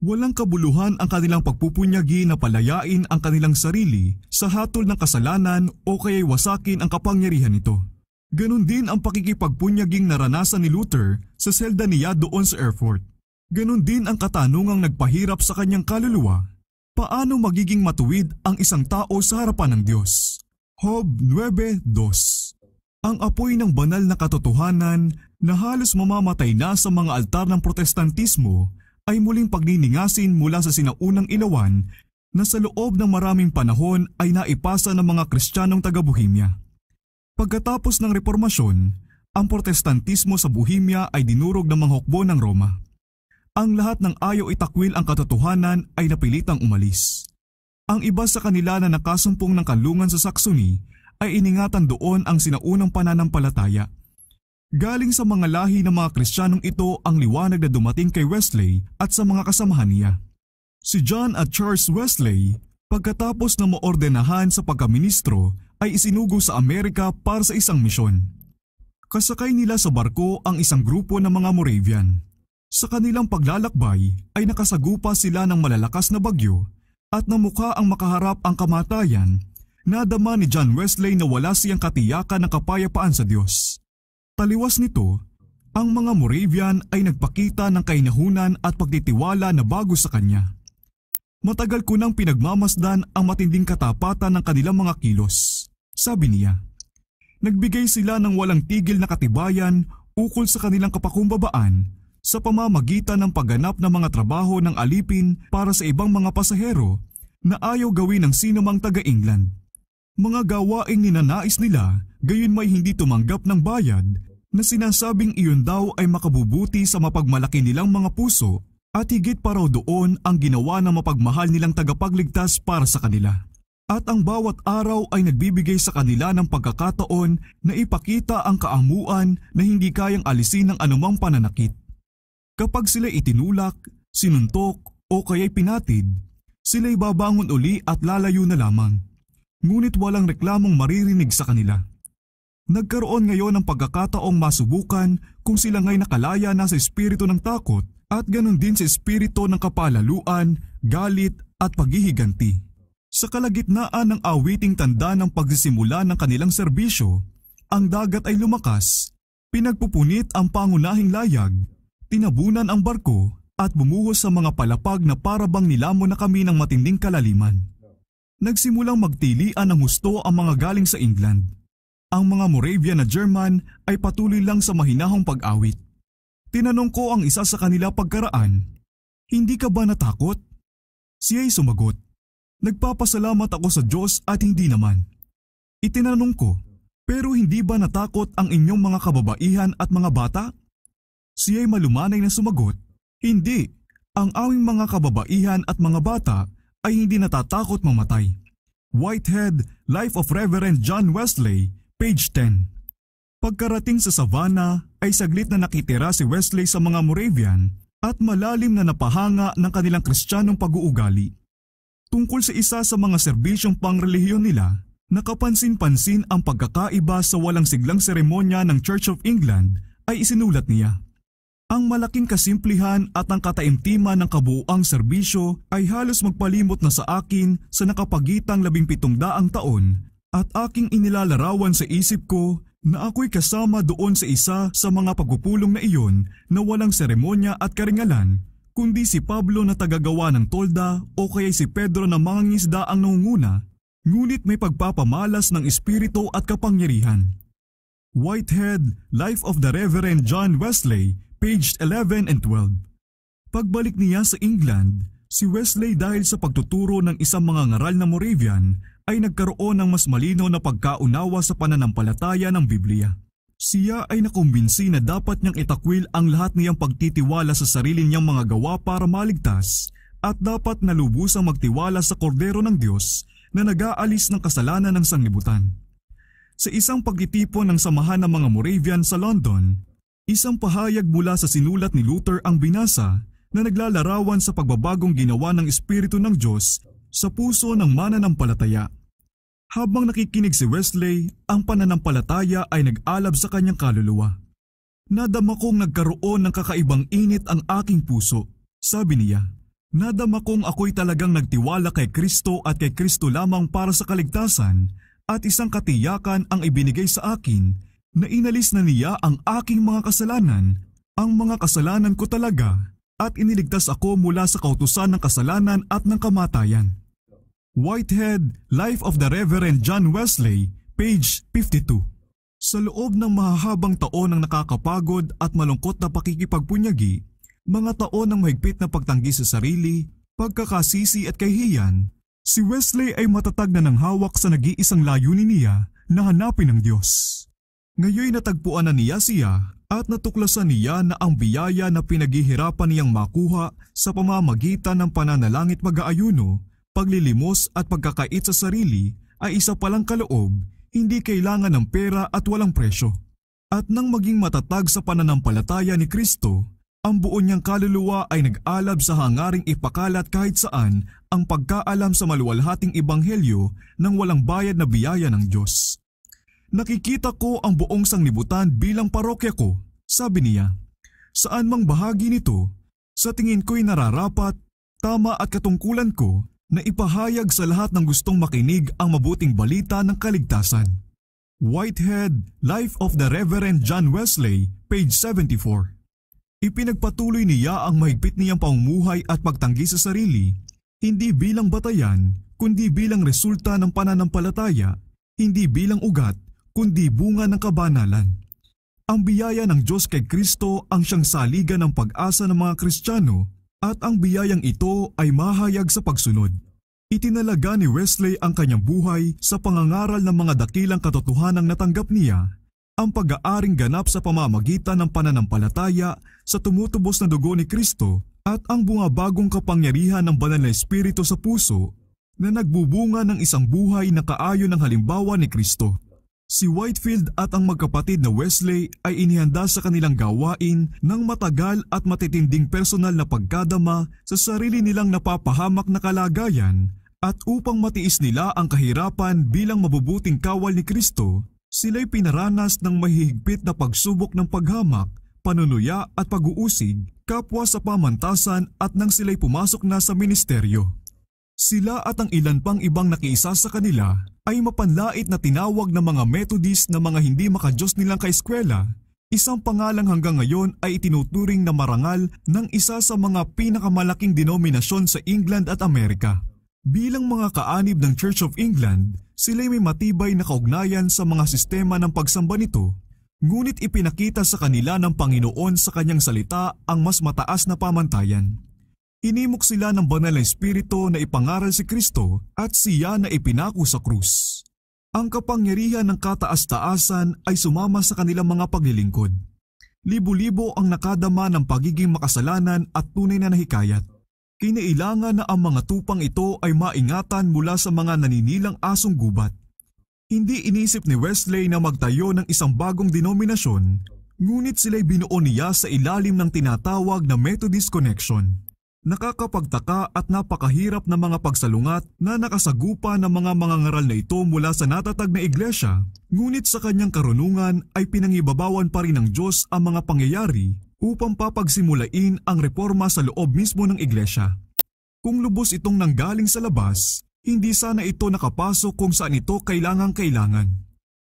S1: Walang kabuluhan ang kanilang pagpupunyagi na palayain ang kanilang sarili sa hatol ng kasalanan o kaya'y wasakin ang kapangyarihan nito. Ganon din ang pakikipagpunyaging naranasan ni Luther sa selda niya doon sa Erfurt. Ganon din ang katanungang nagpahirap sa kanyang kaluluwa. Paano magiging matuwid ang isang tao sa harapan ng Diyos? Job 9:2. Ang apoy ng banal na katotohanan na halos mamamatay na sa mga altar ng protestantismo ay muling pagniningasin mula sa sinaunang ilawan na sa loob ng maraming panahon ay naipasa ng mga Kristiyanong taga-Bohemia. Pagkatapos ng Reformasyon, ang protestantismo sa Bohemia ay dinurog ng mga hukbo ng Roma. Ang lahat ng ayaw itakwil ang katotohanan ay napilitang umalis. Ang iba sa kanila na nakasumpong ng kanlungan sa Saxony ay iningatan doon ang sinaunang pananampalataya. Galing sa mga lahi ng mga Kristiyanong ito ang liwanag na dumating kay Wesley at sa mga kasamahan niya. Si John at Charles Wesley, pagkatapos na maordenahan sa pagkaministro, ay isinugo sa Amerika para sa isang misyon. Kasakay nila sa barko ang isang grupo ng mga Moravian. Sa kanilang paglalakbay ay nakasagupa sila ng malalakas na bagyo at namukha ang makaharap ang kamatayan. Nadama ni John Wesley na wala siyang katiyakan ng kapayapaan sa Diyos. Taliwas nito, ang mga Moravian ay nagpakita ng kainahunan at pagtitiwala na bago sa kanya. Matagal ko nang pinagmamasdan ang matinding katapatan ng kanilang mga kilos, sabi niya. Nagbigay sila ng walang tigil na katibayan ukol sa kanilang kapakumbabaan sa pamamagitan ng pagganap ng mga trabaho ng alipin para sa ibang mga pasahero na ayaw gawin ng sinumang taga-England. Mga gawaing ninanais nila, gayon may hindi tumanggap ng bayad, na sinasabing iyon daw ay makabubuti sa mapagmalaki nilang mga puso at higit pa raw doon ang ginawa ng mapagmahal nilang tagapagligtas para sa kanila. At ang bawat araw ay nagbibigay sa kanila ng pagkakataon na ipakita ang kaamuan na hindi kayang alisin ng anumang pananakit. Kapag sila itinulak, sinuntok o kaya'y pinatid, sila'y babangon uli at lalayo na lamang. ngunit walang reklamong maririnig sa kanila. Nagkaroon ngayon ng pagkakataong masubukan kung sila nga'y nakalaya na sa espiritu ng takot at ganon din sa espiritu ng kapalaluan, galit at paghihiganti. Sa kalagitnaan ng awiting tanda ng pagsisimula ng kanilang serbisyo, ang dagat ay lumakas, pinagpupunit ang pangunahing layag, tinabunan ang barko at bumuhos sa mga palapag na parabang nilamon na kami ng matinding kalaliman. Nagsimulang magtilian ng husto ang mga galing sa England. Ang mga Moravian na German ay patuloy lang sa mahinahong pag-awit. Tinanong ko ang isa sa kanila pagkaraan, "Hindi ka ba natakot?" Siya'y sumagot, "Nagpapasalamat ako sa Diyos at hindi naman." Itinanong ko, "Pero hindi ba natakot ang inyong mga kababaihan at mga bata?" Siya'y malumanay na sumagot, "Hindi, ang aming mga kababaihan at mga bata ay hindi natatakot mamatay." Whitehead, Life of Reverend John Wesley, page 10. Pagkarating sa Savannah ay saglit na nakitira si Wesley sa mga Moravian at malalim na napahanga ng kanilang kristyanong pag-uugali. Tungkol sa isa sa mga serbisyong pangrelihiyon nila, nakapansin-pansin ang pagkakaiba sa walang siglang seremonya ng Church of England ay isinulat niya. Ang malaking kasimplihan at ang kataimtiman ng kabuuang serbisyo ay halos magpalimot na sa akin sa nakapagitang 1700 taon at aking inilalarawan sa isip ko na ako'y kasama doon sa isa sa mga pagpupulong na iyon na walang seremonya at karingalan, kundi si Pablo na tagagawa ng tolda o kaya si Pedro na mangingisda ang nangunguna, ngunit may pagpapamalas ng espiritu at kapangyarihan. Whitehead, Life of the Reverend John Wesley, page 11 and 12. Pagbalik niya sa England, si Wesley dahil sa pagtuturo ng isang mga ngaral na Moravian ay nagkaroon ng mas malinaw na pagkaunawa sa pananampalataya ng Biblia. Siya ay nakumbinsi na dapat niyang itakwil ang lahat niyang pagtitiwala sa sarili niyang mga gawa para maligtas at dapat nalubusang magtiwala sa kordero ng Diyos na nag-aalis ng kasalanan ng sanglibutan. Sa isang pagtitipon ng samahan ng mga Moravian sa London, isang pahayag mula sa sinulat ni Luther ang binasa na naglalarawan sa pagbabagong ginawa ng Espiritu ng Diyos sa puso ng mananampalataya. Habang nakikinig si Wesley, ang pananampalataya ay nag-alab sa kanyang kaluluwa. "Nadama kong nagkaroon ng kakaibang init ang aking puso," sabi niya. "Nadama kong ako'y talagang nagtiwala kay Kristo at kay Kristo lamang para sa kaligtasan at isang katiyakan ang ibinigay sa akin na inalis na niya ang aking mga kasalanan, ang mga kasalanan ko talaga, at iniligtas ako mula sa kautusan ng kasalanan at ng kamatayan." Whitehead, Life of the Reverend John Wesley, page 52. Sa loob ng mahahabang taon ng nakakapagod at malungkot na pakikipagpunyagi, mga taon ng mahigpit na pagtanggi sa sarili, pagkakasisi at kahihiyan, si Wesley ay matatag na ng hawak sa nag-iisang layunin niya na hanapin ang Diyos. Ngayon natagpuan na niya siya at natuklasan niya na ang biyaya na pinaghihirapan niyang makuha sa pamamagitan ng pananalangit mag-aayuno, paglilimos at pagkakait sa sarili ay isa palang kaloob, hindi kailangan ng pera at walang presyo. At nang maging matatag sa pananampalataya ni Kristo, ang buo niyang kaluluwa ay nag-alab sa hangaring ipakalat kahit saan ang pagkaalam sa maluwalhating ebanghelyo ng walang bayad na biyaya ng Diyos. "Nakikita ko ang buong sanglibutan bilang parokya ko," sabi niya. "Saan mang bahagi nito, sa tingin ko'y nararapat, tama at katungkulan ko na ipahayag sa lahat ng gustong makinig ang mabuting balita ng kaligtasan." Whitehead, Life of the Reverend John Wesley, page 74. Ipinagpatuloy niya ang mahigpit niyang pamumuhay at pagtanggi sa sarili, hindi bilang batayan, kundi bilang resulta ng pananampalataya, hindi bilang ugat, kundi bunga ng kabanalan. Ang biyaya ng Diyos kay Kristo ang siyang saligan ng pag-asa ng mga Kristiyano at ang biyayang ito ay mahayag sa pagsunod. Itinalaga ni Wesley ang kanyang buhay sa pangangaral ng mga dakilang katotohanang natanggap niya, ang pag-aaring ganap sa pamamagitan ng pananampalataya sa tumutubos na dugo ni Kristo at ang bumabagong kapangyarihan ng banal na espiritu sa puso na nagbubunga ng isang buhay na kaayon ng halimbawa ni Kristo. Si Whitefield at ang magkapatid na Wesley ay inihanda sa kanilang gawain ng matagal at matitinding personal na pagkadama sa sarili nilang napapahamak na kalagayan At upang matiis nila ang kahirapan bilang mabubuting kawal ni Kristo, sila'y pinaranas ng mahihigpit na pagsubok ng paghamak, panunuya at pag-uusig, kapwa sa pamantasan at nang sila'y pumasok na sa ministeryo. Sila at ang ilan pang ibang nakiisa sa kanila ay mapanlait na tinawag ng mga Methodist na mga hindi makadiyos nilang kaeskwela, isang pangalang hanggang ngayon ay itinuturing na marangal ng isa sa mga pinakamalaking denominasyon sa England at Amerika. Bilang mga kaanib ng Church of England, sila'y may matibay na kaugnayan sa mga sistema ng pagsamba nito, ngunit ipinakita sa kanila ng Panginoon sa kanyang salita ang mas mataas na pamantayan. Inimok sila ng banal na espiritu na ipangaral si Kristo at siya na ipinako sa krus. Ang kapangyarihan ng kataas-taasan ay sumama sa kanilang mga paglilingkod. Libo-libo ang nakadama ng pagiging makasalanan at tunay na nahikayat. Kinailangan na ang mga tupang ito ay maingatan mula sa mga naninilang asong gubat. Hindi inisip ni Wesley na magtayo ng isang bagong denominasyon, ngunit sila'y binuo niya sa ilalim ng tinatawag na Methodist Connection. Nakakapagtaka at napakahirap na mga pagsalungat na nakasagupa ng mga mangangaral na ito mula sa natatag na iglesia, ngunit sa kanyang karunungan ay pinangibabawan pa rin ng Diyos ang mga pangyayari upang papagsimulain ang reforma sa loob mismo ng iglesia. Kung lubos itong nanggaling sa labas, hindi sana ito nakapasok kung saan ito kailangang-kailangan.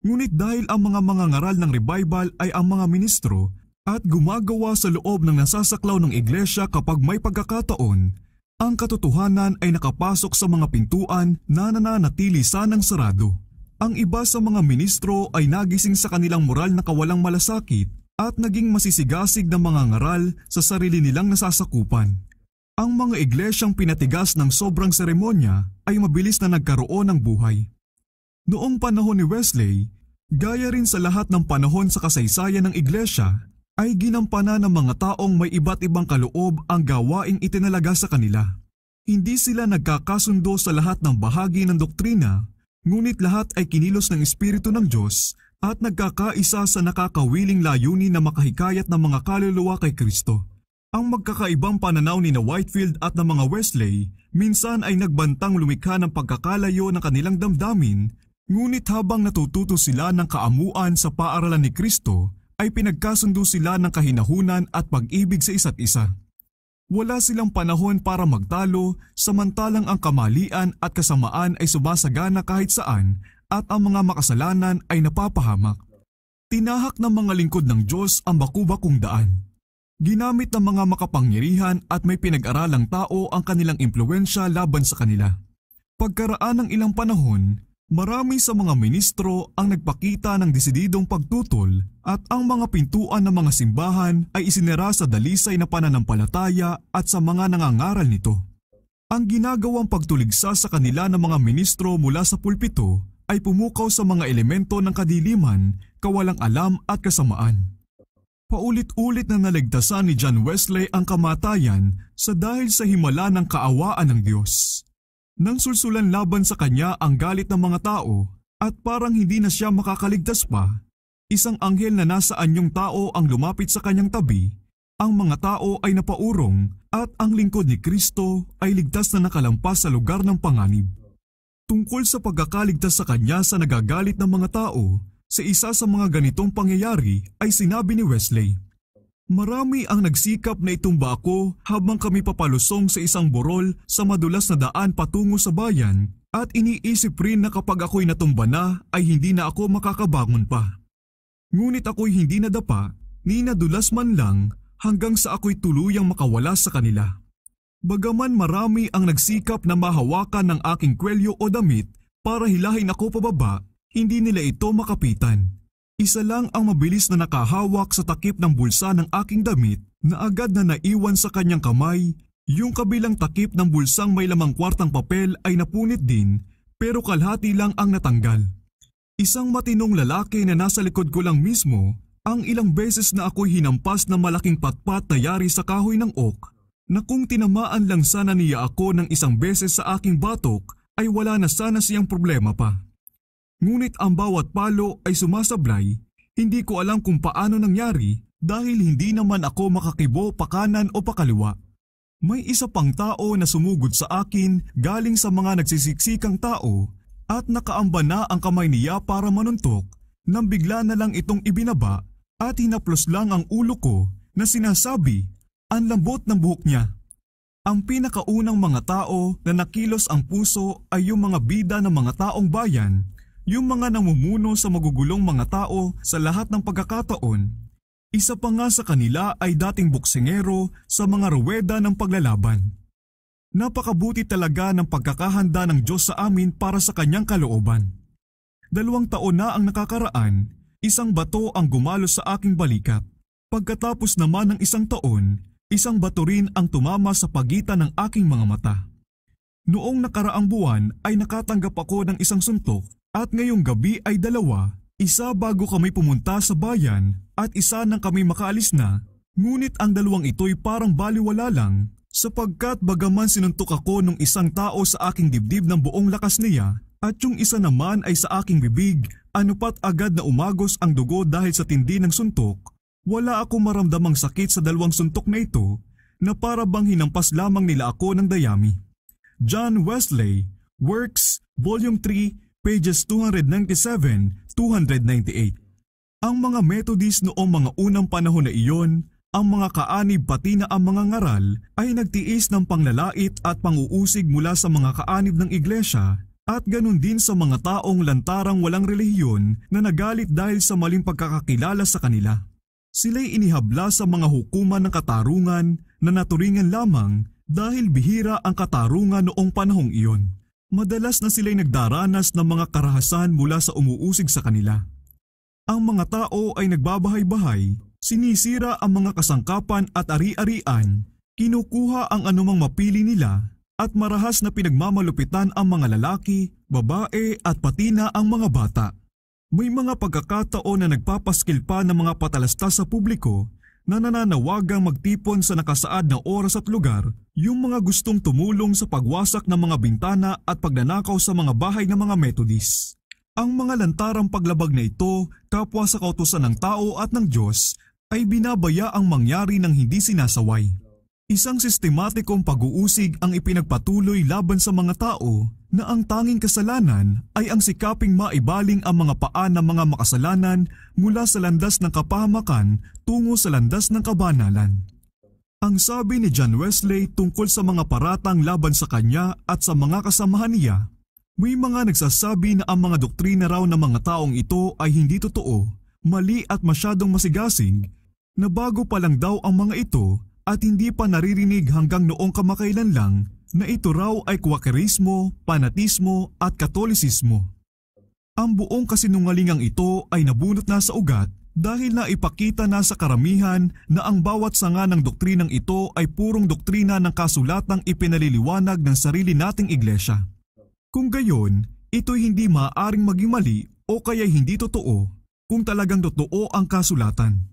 S1: Ngunit dahil ang mga mangangaral ng revival ay ang mga ministro at gumagawa sa loob ng nasasaklaw ng iglesia kapag may pagkakataon, ang katotohanan ay nakapasok sa mga pintuan na nananatili sanang sarado. Ang iba sa mga ministro ay nagising sa kanilang moral na kawalang malasakit at naging masisigasig na mga ngaral sa sarili nilang nasasakupan. Ang mga iglesyang pinatigas ng sobrang seremonya ay mabilis na nagkaroon ng buhay. Noong panahon ni Wesley, gaya rin sa lahat ng panahon sa kasaysayan ng iglesia, ay ginampanan ng mga taong may iba't ibang kaloob ang gawaing itinalaga sa kanila. Hindi sila nagkakasundo sa lahat ng bahagi ng doktrina, ngunit lahat ay kinilos ng Espiritu ng Diyos at nagkakaisa sa nakakawiling layunin na makahikayat ng mga kaluluwa kay Kristo. Ang magkakaibang pananaw ni na Whitefield at ng mga Wesley minsan ay nagbantang lumikha ng pagkakalayo ng kanilang damdamin, ngunit habang natututo sila ng kaamuan sa paaralan ni Kristo, ay pinagkasundo sila ng kahinahunan at pag-ibig sa isa't isa. Wala silang panahon para magtalo, samantalang ang kamalian at kasamaan ay sumasagana kahit saan at ang mga makasalanan ay napapahamak. Tinahak ng mga lingkod ng Diyos ang bakubakong daan. Ginamit ng mga makapangyarihan at may pinag-aralang tao ang kanilang impluwensya laban sa kanila. Pagkaraan ng ilang panahon, marami sa mga ministro ang nagpakita ng desididong pagtutol at ang mga pintuan ng mga simbahan ay isinara sa dalisay na pananampalataya at sa mga nangangaral nito. Ang ginagawang pagtuligsa sa kanila ng mga ministro mula sa pulpito ay pumukaw sa mga elemento ng kadiliman, kawalang alam at kasamaan. Paulit-ulit na naligtasan ni John Wesley ang kamatayan sa dahil sa himala ng kaawaan ng Diyos. Nang sulsulan laban sa kanya ang galit ng mga tao at parang hindi na siya makakaligtas pa, isang anghel na nasa anyong tao ang lumapit sa kanyang tabi, ang mga tao ay napaurong at ang lingkod ni Kristo ay ligtas na nakalampas sa lugar ng panganib. Tungkol sa pagkakaligtas sa kanya sa nagagalit ng mga tao, sa isa sa mga ganitong pangyayari ay sinabi ni Wesley, "Marami ang nagsikap na itumba ako habang kami papalusong sa isang burol sa madulas na daan patungo sa bayan at iniisip rin na kapag ako'y natumba na ay hindi na ako makakabangon pa. Ngunit ako'y hindi nadapa, ni nadulas man lang hanggang sa ako'y tuluyang makawala sa kanila. Bagaman marami ang nagsikap na mahawakan ng aking kwelyo o damit para hilahin ako pababa, hindi nila ito makapitan. Isa lang ang mabilis na nakahawak sa takip ng bulsa ng aking damit na agad na naiwan sa kanyang kamay. Yung kabilang takip ng bulsang may lamang kwartang papel ay napunit din, pero kalahati lang ang natanggal. Isang matinong lalaki na nasa likod ko lang mismo, ang ilang beses na ako'y hinampas ng malaking patpat na yari sa kahoy ng oak, na kung tinamaan lang sana niya ako ng isang beses sa aking batok ay wala na sana siyang problema pa. Ngunit ang bawat palo ay sumasablay, hindi ko alam kung paano nangyari dahil hindi naman ako makakibo pakanan o pakaliwa. May isa pang tao na sumugod sa akin galing sa mga nagsisiksikang tao at nakaamba na ang kamay niya para manuntok nang bigla na lang itong ibinaba at hinaplos lang ang ulo ko na sinasabi, ang lambot ng buhok niya. Ang pinakaunang mga tao na nakilos ang puso ay yung mga bida ng mga taong bayan, yung mga namumuno sa magugulong mga tao sa lahat ng pagkakataon. Isa pa nga sa kanila ay dating boksingero sa mga ruweda ng paglalaban. Napakabuti talaga ng pagkakahanda ng Diyos sa amin para sa kanyang kalooban. 2 taon na ang nakakaraan, isang bato ang gumalos sa aking balikat. Pagkatapos naman ng 1 taon, isang bato rin ang tumama sa pagitan ng aking mga mata. Noong nakaraang buwan ay nakatanggap ako ng isang suntok at ngayong gabi ay 2, isa bago kami pumunta sa bayan at isa nang kami makaalis na, ngunit ang 2 ito'y parang baliwala lang sapagkat bagaman sinuntok ako ng isang tao sa aking dibdib ng buong lakas niya at yung isa naman ay sa aking bibig, anupat agad na umagos ang dugo dahil sa tindi ng suntok. Wala akong maramdamang sakit sa 2 suntok na ito na para bang hinampas lamang nila ako ng dayami. John Wesley, Works, Volume 3, pages 297-298. Ang mga Methodist noong mga unang panahon na iyon, ang mga kaanib pati na ang mga ngaral ay nagtiis ng panglalait at panguusig mula sa mga kaanib ng iglesia at ganun din sa mga taong lantarang walang relihiyon na nagalit dahil sa maling pagkakakilala sa kanila. Sila'y inihabla sa mga hukuman ng katarungan na naturingan lamang dahil bihira ang katarungan noong panahong iyon. Madalas na sila'y nagdaranas ng mga karahasan mula sa umuusig sa kanila. Ang mga tao ay nagbabahay-bahay, sinisira ang mga kasangkapan at ari-arian, kinukuha ang anumang mapili nila at marahas na pinagmamalupitan ang mga lalaki, babae at pati na ang mga bata. May mga pagkakataon na nagpapaskil pa ng mga patalastas sa publiko na nananawagang magtipon sa nakasaad na oras at lugar yung mga gustong tumulong sa pagwasak ng mga bintana at pagnanakaw sa mga bahay ng mga Methodist. Ang mga lantarang paglabag na ito, kapwa sa kautusan ng tao at ng Diyos, ay binabaya ang mangyari ng hindi sinasaway. Isang sistematikong pag-uusig ang ipinagpatuloy laban sa mga tao na ang tanging kasalanan ay ang sikaping maibaling ang mga paa ng mga makasalanan mula sa landas ng kapahamakan tungo sa landas ng kabanalan. Ang sabi ni John Wesley tungkol sa mga paratang laban sa kanya at sa mga kasamahan niya, may mga nagsasabi na ang mga doktrina raw ng mga taong ito ay hindi totoo, mali at masyadong masigasig, na bago pa lang daw ang mga ito at hindi pa naririnig hanggang noong kamakailan lang na ito raw ay Quakerismo, Fanatismo at Katolisismo. Ang buong kasinungalingang ito ay nabunot na sa ugat dahil naipakita na sa karamihan na ang bawat sanga ng doktrinang ito ay purong doktrina ng kasulatang ipinaliliwanag ng sarili nating iglesia. Kung gayon, ito'y hindi maaaring maging mali o kaya hindi totoo kung talagang totoo ang kasulatan.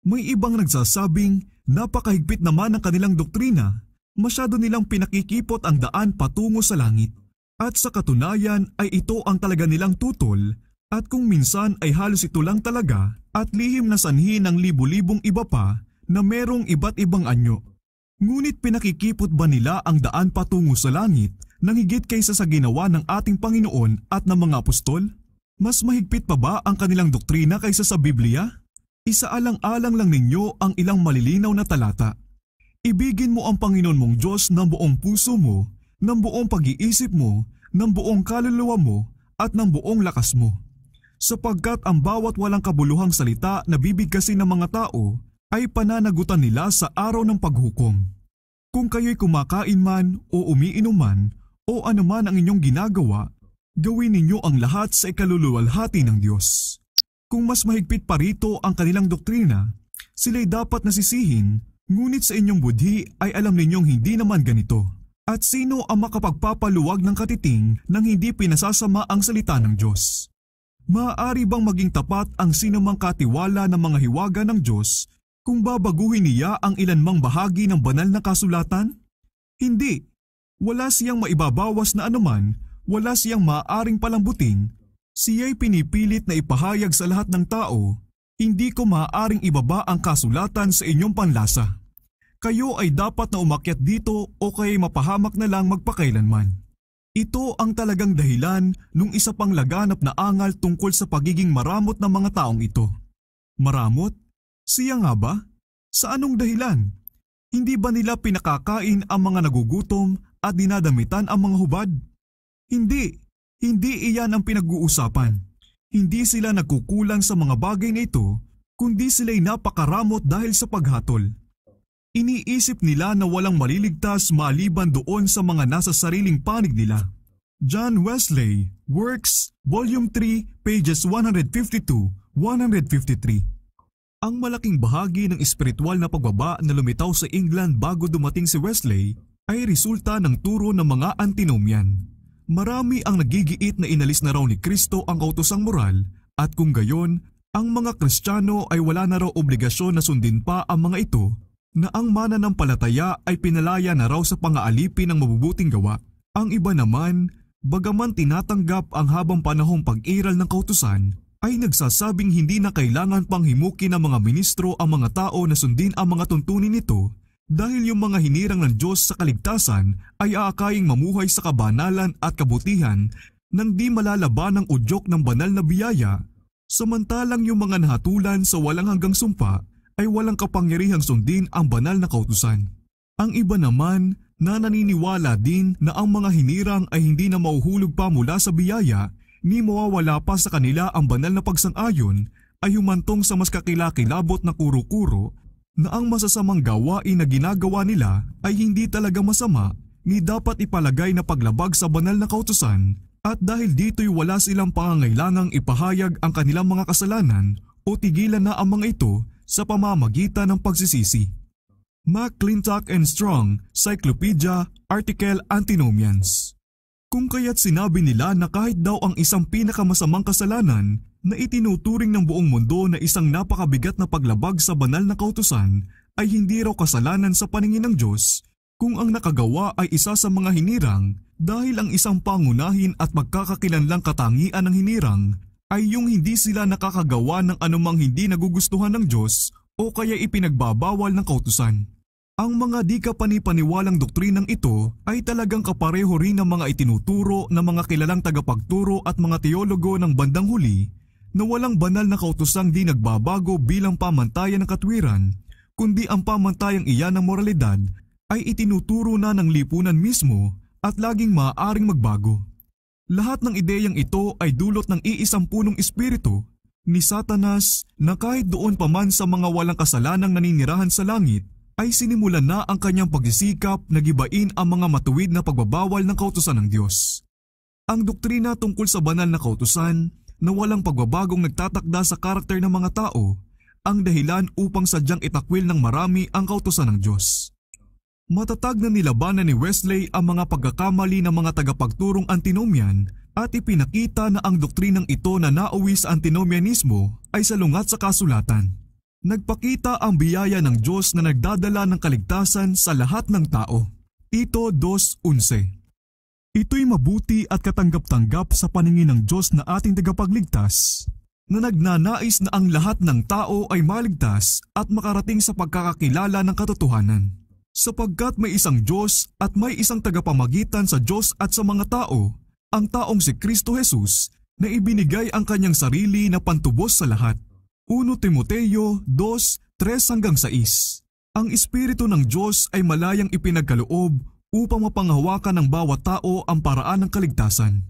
S1: May ibang nagsasabing napakahigpit naman ng kanilang doktrina, masyado nilang pinakikipot ang daan patungo sa langit. At sa katunayan ay ito ang talaga nilang tutol at kung minsan ay halos ito lang talaga at lihim na sanhi ng libu-libong iba pa na merong iba't ibang anyo. Ngunit pinakikipot ba nila ang daan patungo sa langit nang higit kaysa sa ginawa ng ating Panginoon at ng mga apostol? Mas mahigpit pa ba ang kanilang doktrina kaysa sa Biblia? Isaalang-alang lang ninyo ang ilang malilinaw na talata. Ibigin mo ang Panginoon mong Diyos ng buong puso mo, ng buong pag-iisip mo, ng buong kaluluwa mo, at ng buong lakas mo. Sapagkat ang bawat walang kabuluhang salita na bibigkasin ng mga tao ay pananagutan nila sa araw ng paghukom. Kung kayo'y kumakain man o umiinom man o anuman ang inyong ginagawa, gawin ninyo ang lahat sa ikaluluwalhati ng Diyos. Kung mas mahigpit pa rito ang kanilang doktrina, sila'y dapat nasisihin, ngunit sa inyong budhi ay alam ninyong hindi naman ganito. At sino ang makapagpapaluwag ng katiting nang hindi pinasasama ang salita ng Diyos? Maaari bang maging tapat ang sinumang katiwala ng mga hiwaga ng Diyos kung babaguhin niya ang ilanmang bahagi ng banal na kasulatan? Hindi. Wala siyang maibabawas na anuman, wala siyang maaaring palambutin. Siya'y pinipilit na ipahayag sa lahat ng tao, hindi ko maaaring ibaba ang kasulatan sa inyong panlasa. Kayo ay dapat na umakyat dito o kaya mapahamak na lang magpakailanman. Ito ang talagang dahilan nung isa pang laganap na angal tungkol sa pagiging maramot ng mga taong ito. Maramot? Siya nga ba? Sa anong dahilan? Hindi ba nila pinakakain ang mga nagugutom at dinadamitan ang mga hubad? Hindi iyan ang pinag-uusapan. Hindi sila nagkukulang sa mga bagay na ito, kundi sila'y napakaramot dahil sa paghatol. Iniisip nila na walang maliligtas maliban doon sa mga nasa sariling panig nila. John Wesley, Works, Volume 3, pages 152-153. Ang malaking bahagi ng espiritual na pagbaba na lumitaw sa England bago dumating si Wesley ay resulta ng turo ng mga antinomian. Marami ang nagigiit na inalis na raw ni Kristo ang kautosang moral at kung gayon, ang mga Kristiyano ay wala na raw obligasyon na sundin pa ang mga ito na ang mananampalataya ay pinalaya na raw sa pang-aalipin ng mabubuting gawa. Ang iba naman, bagaman tinatanggap ang habang panahong pag-iral ng kautusan, ay nagsasabing hindi na kailangan pang himukin ng mga ministro ang mga tao na sundin ang mga tuntunin nito dahil yung mga hinirang ng Diyos sa kaligtasan ay aakaying mamuhay sa kabanalan at kabutihan nang di malalaban ng udyok ng banal na biyaya, samantalang yung mga nahatulan sa walang hanggang sumpa ay walang kapangyarihang sundin ang banal na kautusan. Ang iba naman na naniniwala din na ang mga hinirang ay hindi na mauhulog pa mula sa biyaya ni mawawala pa sa kanila ang banal na pagsang-ayon ay humantong sa mas kakilakilabot na kuro-kuro na ang masasamang gawain na ginagawa nila ay hindi talaga masama ni dapat ipalagay na paglabag sa banal na kautusan at dahil dito'y wala silang pangangailangang ipahayag ang kanilang mga kasalanan o tigilan na ang mga ito sa pamamagitan ng pagsisisi. McClintock and Strong, Cyclopedia, Article Antinomians. Kung kaya't sinabi nila na kahit daw ang isang pinakamasamang kasalanan na itinuturing ng buong mundo na isang napakabigat na paglabag sa banal na kautusan ay hindi raw kasalanan sa paningin ng Diyos kung ang nakagawa ay isa sa mga hinirang dahil ang isang pangunahin at magkakakilanlang katangian ng hinirang ay yung hindi sila nakakagawa ng anumang hindi nagugustuhan ng Diyos o kaya ipinagbabawal ng kautusan. Ang mga di kapanipaniwalang doktrinang ito ay talagang kapareho rin ng mga itinuturo ng mga kilalang tagapagturo at mga teologo ng bandang huli na walang banal na kautusang di nagbabago bilang pamantayan ng katwiran, kundi ang pamantayang iyan ng moralidad ay itinuturo na ng lipunan mismo at laging maaaring magbago. Lahat ng ideyang ito ay dulot ng iisang punong espiritu ni Satanas na kahit doon pa man sa mga walang kasalanang naninirahan sa langit ay sinimulan na ang kanyang pagsisikap na gibain ang mga matuwid na pagbabawal ng kautusan ng Diyos. Ang doktrina tungkol sa banal na kautusan na walang pagbabagong nagtatakda sa karakter ng mga tao ang dahilan upang sadyang itakwil ng marami ang kautusan ng Diyos. Matatag na nilabanan ni Wesley ang mga pagkakamali ng mga tagapagturong antinomian at ipinakita na ang doktrinang ito na nauwi sa antinomianismo ay salungat sa kasulatan. Nagpakita ang biyaya ng Diyos na nagdadala ng kaligtasan sa lahat ng tao. Tito 2:11. Ito'y mabuti at katanggap-tanggap sa paningin ng Diyos na ating tagapagligtas, na nagnanais na ang lahat ng tao ay maligtas at makarating sa pagkakakilala ng katotohanan. Sapagkat may isang Diyos at may isang tagapamagitan sa Diyos at sa mga tao, ang taong si Kristo Jesus na ibinigay ang kanyang sarili na pantubos sa lahat. 1 Timoteo 2:3-6. Ang Espiritu ng Diyos ay malayang ipinagkaloob upang mapanghawakan ng bawat tao ang paraan ng kaligtasan.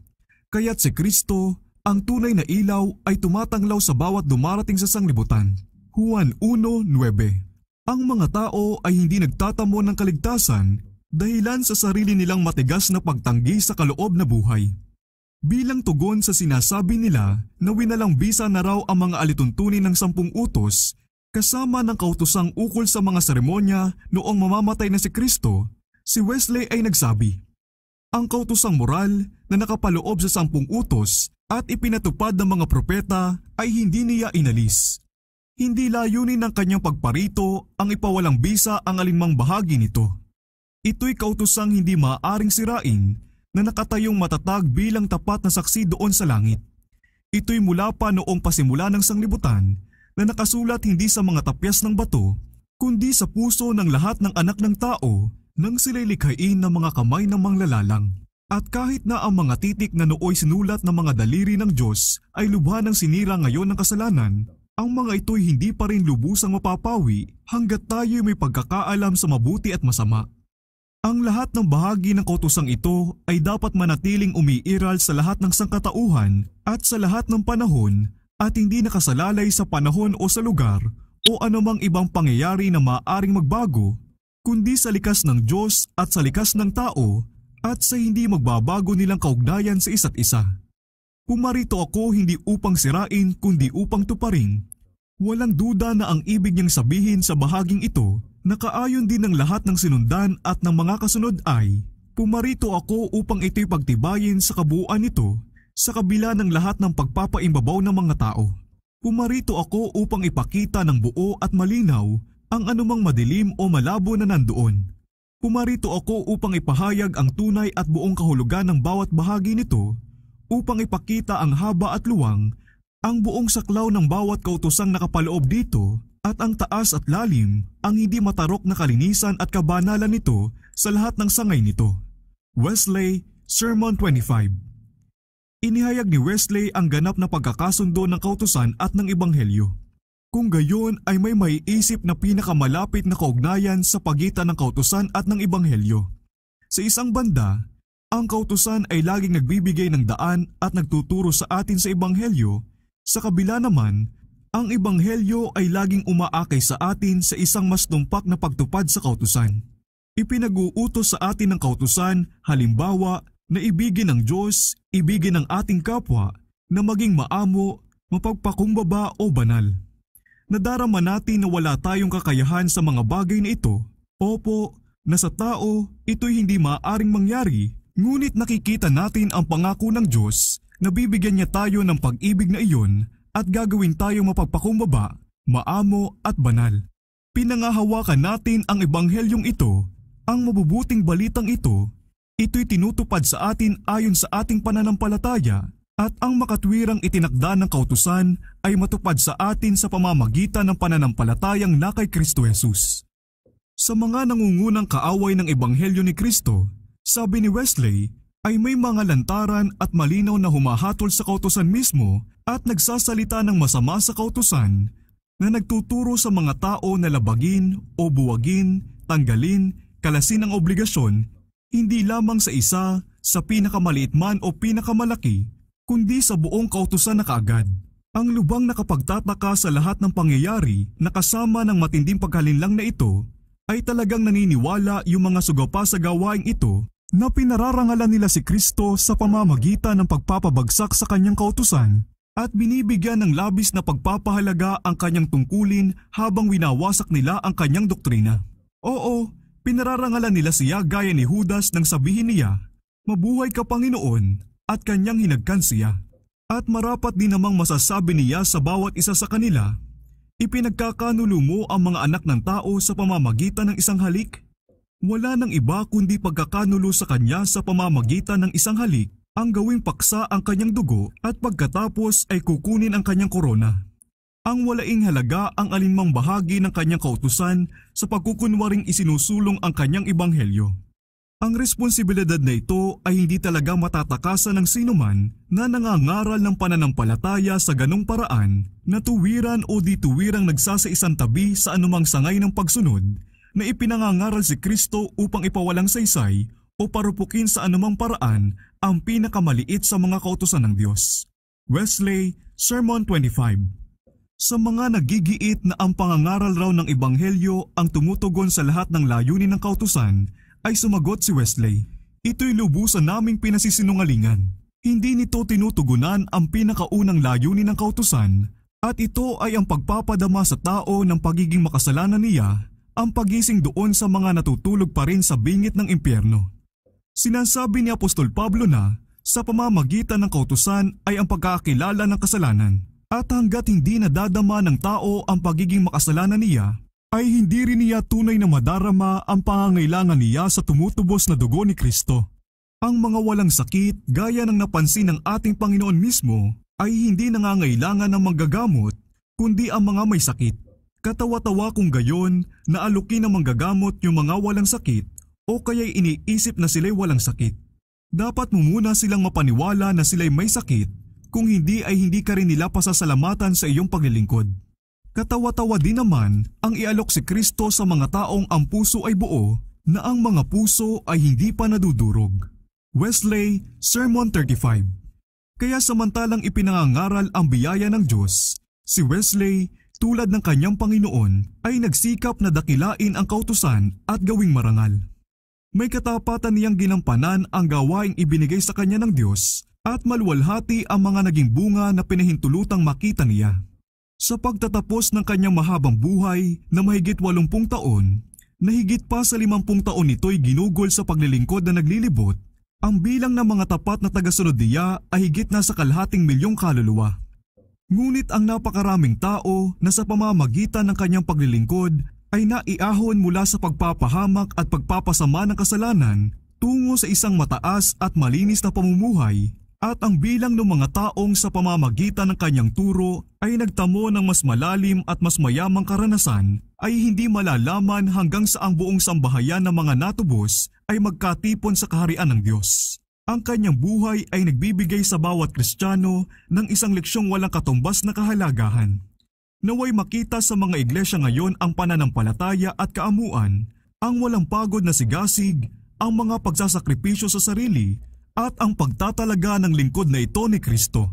S1: Kaya't si Kristo, ang tunay na ilaw, ay tumatanglaw sa bawat dumarating sa sanglibutan. Juan 1:9. Ang mga tao ay hindi nagtatamo ng kaligtasan dahilan sa sarili nilang matigas na pagtanggi sa kaloob na buhay. Bilang tugon sa sinasabi nila na winalang bisa na raw ang mga alituntunin ng 10 utos kasama ng kautusang ukol sa mga seremonya noong mamamatay na si Kristo, si Wesley ay nagsabi, ang kautusang moral na nakapaloob sa 10 utos at ipinatupad ng mga propeta ay hindi niya inalis. Hindi layunin ng kanyang pagparito ang ipawalang bisa ang alinmang bahagi nito. Ito'y kautusang hindi maaaring sirain na nakatayong matatag bilang tapat na saksi doon sa langit. Ito'y mula pa noong pasimula ng sanglibutan na nakasulat hindi sa mga tapyas ng bato, kundi sa puso ng lahat ng anak ng tao nang sila'y likhain ng mga kamay ng manglalalang. At kahit na ang mga titik na nooy sinulat ng mga daliri ng Diyos ay lubha ng sinira ngayon ng kasalanan, ang mga ito'y hindi pa rin lubusang mapapawi hanggat tayo may pagkakaalam sa mabuti at masama. Ang lahat ng bahagi ng kautusang ito ay dapat manatiling umiiral sa lahat ng sangkatauhan at sa lahat ng panahon at hindi nakasalalay sa panahon o sa lugar o anumang ibang pangyayari na maaaring magbago, kundi sa likas ng Diyos at sa likas ng tao at sa hindi magbabago nilang kaugnayan sa isa't isa. Pumarito ako hindi upang sirain kundi upang tuparin. Walang duda na ang ibig niyang sabihin sa bahaging ito na kaayon din ng lahat ng sinundan at ng mga kasunod ay, pumarito ako upang ito'y pagtibayin sa kabuuan nito sa kabila ng lahat ng pagpapaimbabaw ng mga tao. Pumarito ako upang ipakita ng buo at malinaw ang anumang madilim o malabo na nandoon. Pumarito ako upang ipahayag ang tunay at buong kahulugan ng bawat bahagi nito, upang ipakita ang haba at luwang, ang buong saklaw ng bawat kautosang nakapaloob dito, at ang taas at lalim, ang hindi matarok na kalinisan at kabanalan nito sa lahat ng sangay nito. Wesley, Sermon 25. Inihayag ni Wesley ang ganap na pagkakasundo ng kautusan at ng ebanghelyo. Kung gayon ay may maiisip na pinakamalapit na kaugnayan sa pagitan ng kautusan at ng ebanghelyo. Sa isang banda, ang kautusan ay laging nagbibigay ng daan at nagtuturo sa atin sa ebanghelyo. Sa kabila naman, ang ebanghelyo ay laging umaakay sa atin sa isang mas tumpak na pagtupad sa kautusan. Ipinag-uutos sa atin ng kautusan, halimbawa, na ibigin ang Diyos, ibigin ang ating kapwa, na maging maamo, mapagpakumbaba o banal. Nadarama natin na wala tayong kakayahan sa mga bagay na ito. Opo, na sa tao, ito'y hindi maaaring mangyari, ngunit nakikita natin ang pangako ng Diyos na bibigyan niya tayo ng pag-ibig na iyon at gagawin tayong mapagpakumbaba, maamo at banal. Pinangahawakan natin ang ebanghelyong ito, ang mabubuting balitang ito, ito'y tinutupad sa atin ayon sa ating pananampalataya at ang makatwirang itinakda ng kautusan ay matupad sa atin sa pamamagitan ng pananampalatayang na kay Kristo Jesus. Sa mga nangungunang kaaway ng ebanghelyo ni Kristo, sabi ni Wesley, ay may mga lantaran at malinaw na humahatol sa kautusan mismo at nagsasalita ng masama sa kautusan na nagtuturo sa mga tao na labagin o buwagin, tanggalin, kalasin ang obligasyon, hindi lamang sa isa, sa pinakamaliit man o pinakamalaki, kundi sa buong kautusan na kaagad. Ang lubang nakapagtataka sa lahat ng pangyayari na kasama ng matinding paghalinlang na ito ay talagang naniniwala yung mga sugapa sa gawaing ito na pinararangalan nila si Kristo sa pamamagitan ng pagpapabagsak sa kanyang kautusan at binibigyan ng labis na pagpapahalaga ang kanyang tungkulin habang winawasak nila ang kanyang doktrina. Oo, pinararangalan nila siya gaya ni Judas nang sabihin niya, "Mabuhay ka Panginoon," at kanyang hinagkan siya. At marapat din namang masasabi niya sa bawat isa sa kanila, "Ipinagkakanulo mo ang mga anak ng tao sa pamamagitan ng isang halik." Wala nang iba kundi pagkakanulo sa kanya sa pamamagitan ng isang halik, ang gawing paksa ang kanyang dugo at pagkatapos ay kukunin ang kanyang korona. Ang walaing halaga ang alinmang bahagi ng kanyang kautusan sa pagkukunwaring isinusulong ang kanyang ebanghelyo. Ang responsibilidad na ito ay hindi talaga matatakasan ng sinuman na nangangaral ng pananampalataya sa ganong paraan na tuwiran o di tuwirang nagsasaisang tabi sa anumang sangay ng pagsunod na ipinangangaral si Kristo upang ipawalang saysay o parupukin sa anumang paraan ang pinakamaliit sa mga kautusan ng Diyos. Wesley, Sermon 25. Sa mga nagigiit na ang pangangaral raw ng ebanghelyo ang tumutugon sa lahat ng layunin ng kautusan, ay sumagot si Wesley, "Ito'y lubusan naming pinasisinungalingan. Hindi nito tinutugunan ang pinakaunang layunin ng kautusan at ito ay ang pagpapadama sa tao ng pagiging makasalanan niya, ang pagising doon sa mga natutulog pa rin sa bingit ng impyerno." Sinasabi ni Apostol Pablo na sa pamamagitan ng kautusan ay ang pagkakilala ng kasalanan at hanggat hindi nadadama ng tao ang pagiging makasalanan niya, ay hindi rin niya tunay na madarama ang pangangailangan niya sa tumutubos na dugo ni Kristo. Ang mga walang sakit, gaya ng napansin ng ating Panginoon mismo, ay hindi nangangailangan ng manggagamot, kundi ang mga may sakit. Katawa-tawa kung gayon na alukin ng manggagamot yung mga walang sakit o kaya'y iniisip na sila'y walang sakit. Dapat mo muna silang mapaniwala na sila'y may sakit, kung hindi ay hindi ka rin nila pasasalamatan sa iyong paglilingkod. Katawa-tawa din naman ang ialok si Kristo sa mga taong ang puso ay buo na ang mga puso ay hindi pa nadudurog. Wesley, Sermon 35. Kaya samantalang ipinangangaral ang biyaya ng Diyos, si Wesley, tulad ng kanyang Panginoon, ay nagsikap na dakilain ang kautusan at gawing marangal. May katapatan niyang ginampanan ang gawaing ibinigay sa kanya ng Diyos at maluwalhati ang mga naging bunga na pinahintulutang makita niya. Sa pagtatapos ng kanyang mahabang buhay na mahigit 80 taon, na higit pa sa 50 taon nito'y ginugol sa paglilingkod na naglilibot, ang bilang ng mga tapat na tagasunod niya ay higit na sa 250,000 kaluluwa. Ngunit ang napakaraming tao na sa pamamagitan ng kanyang paglilingkod ay naiahon mula sa pagpapahamak at pagpapasama ng kasalanan tungo sa isang mataas at malinis na pamumuhay, at ang bilang ng mga taong sa pamamagitan ng kanyang turo ay nagtamo ng mas malalim at mas mayamang karanasan ay hindi malalaman hanggang sa ang buong sambahayan ng mga natubos ay magkatipon sa kaharian ng Diyos. Ang kanyang buhay ay nagbibigay sa bawat Kristiyano ng isang leksyong walang katumbas na kahalagahan. Naway makita sa mga iglesia ngayon ang pananampalataya at kaamuan, ang walang pagod na sigasig, ang mga pagsasakripisyo sa sarili, at ang pagtatalaga ng lingkod na ito ni Kristo.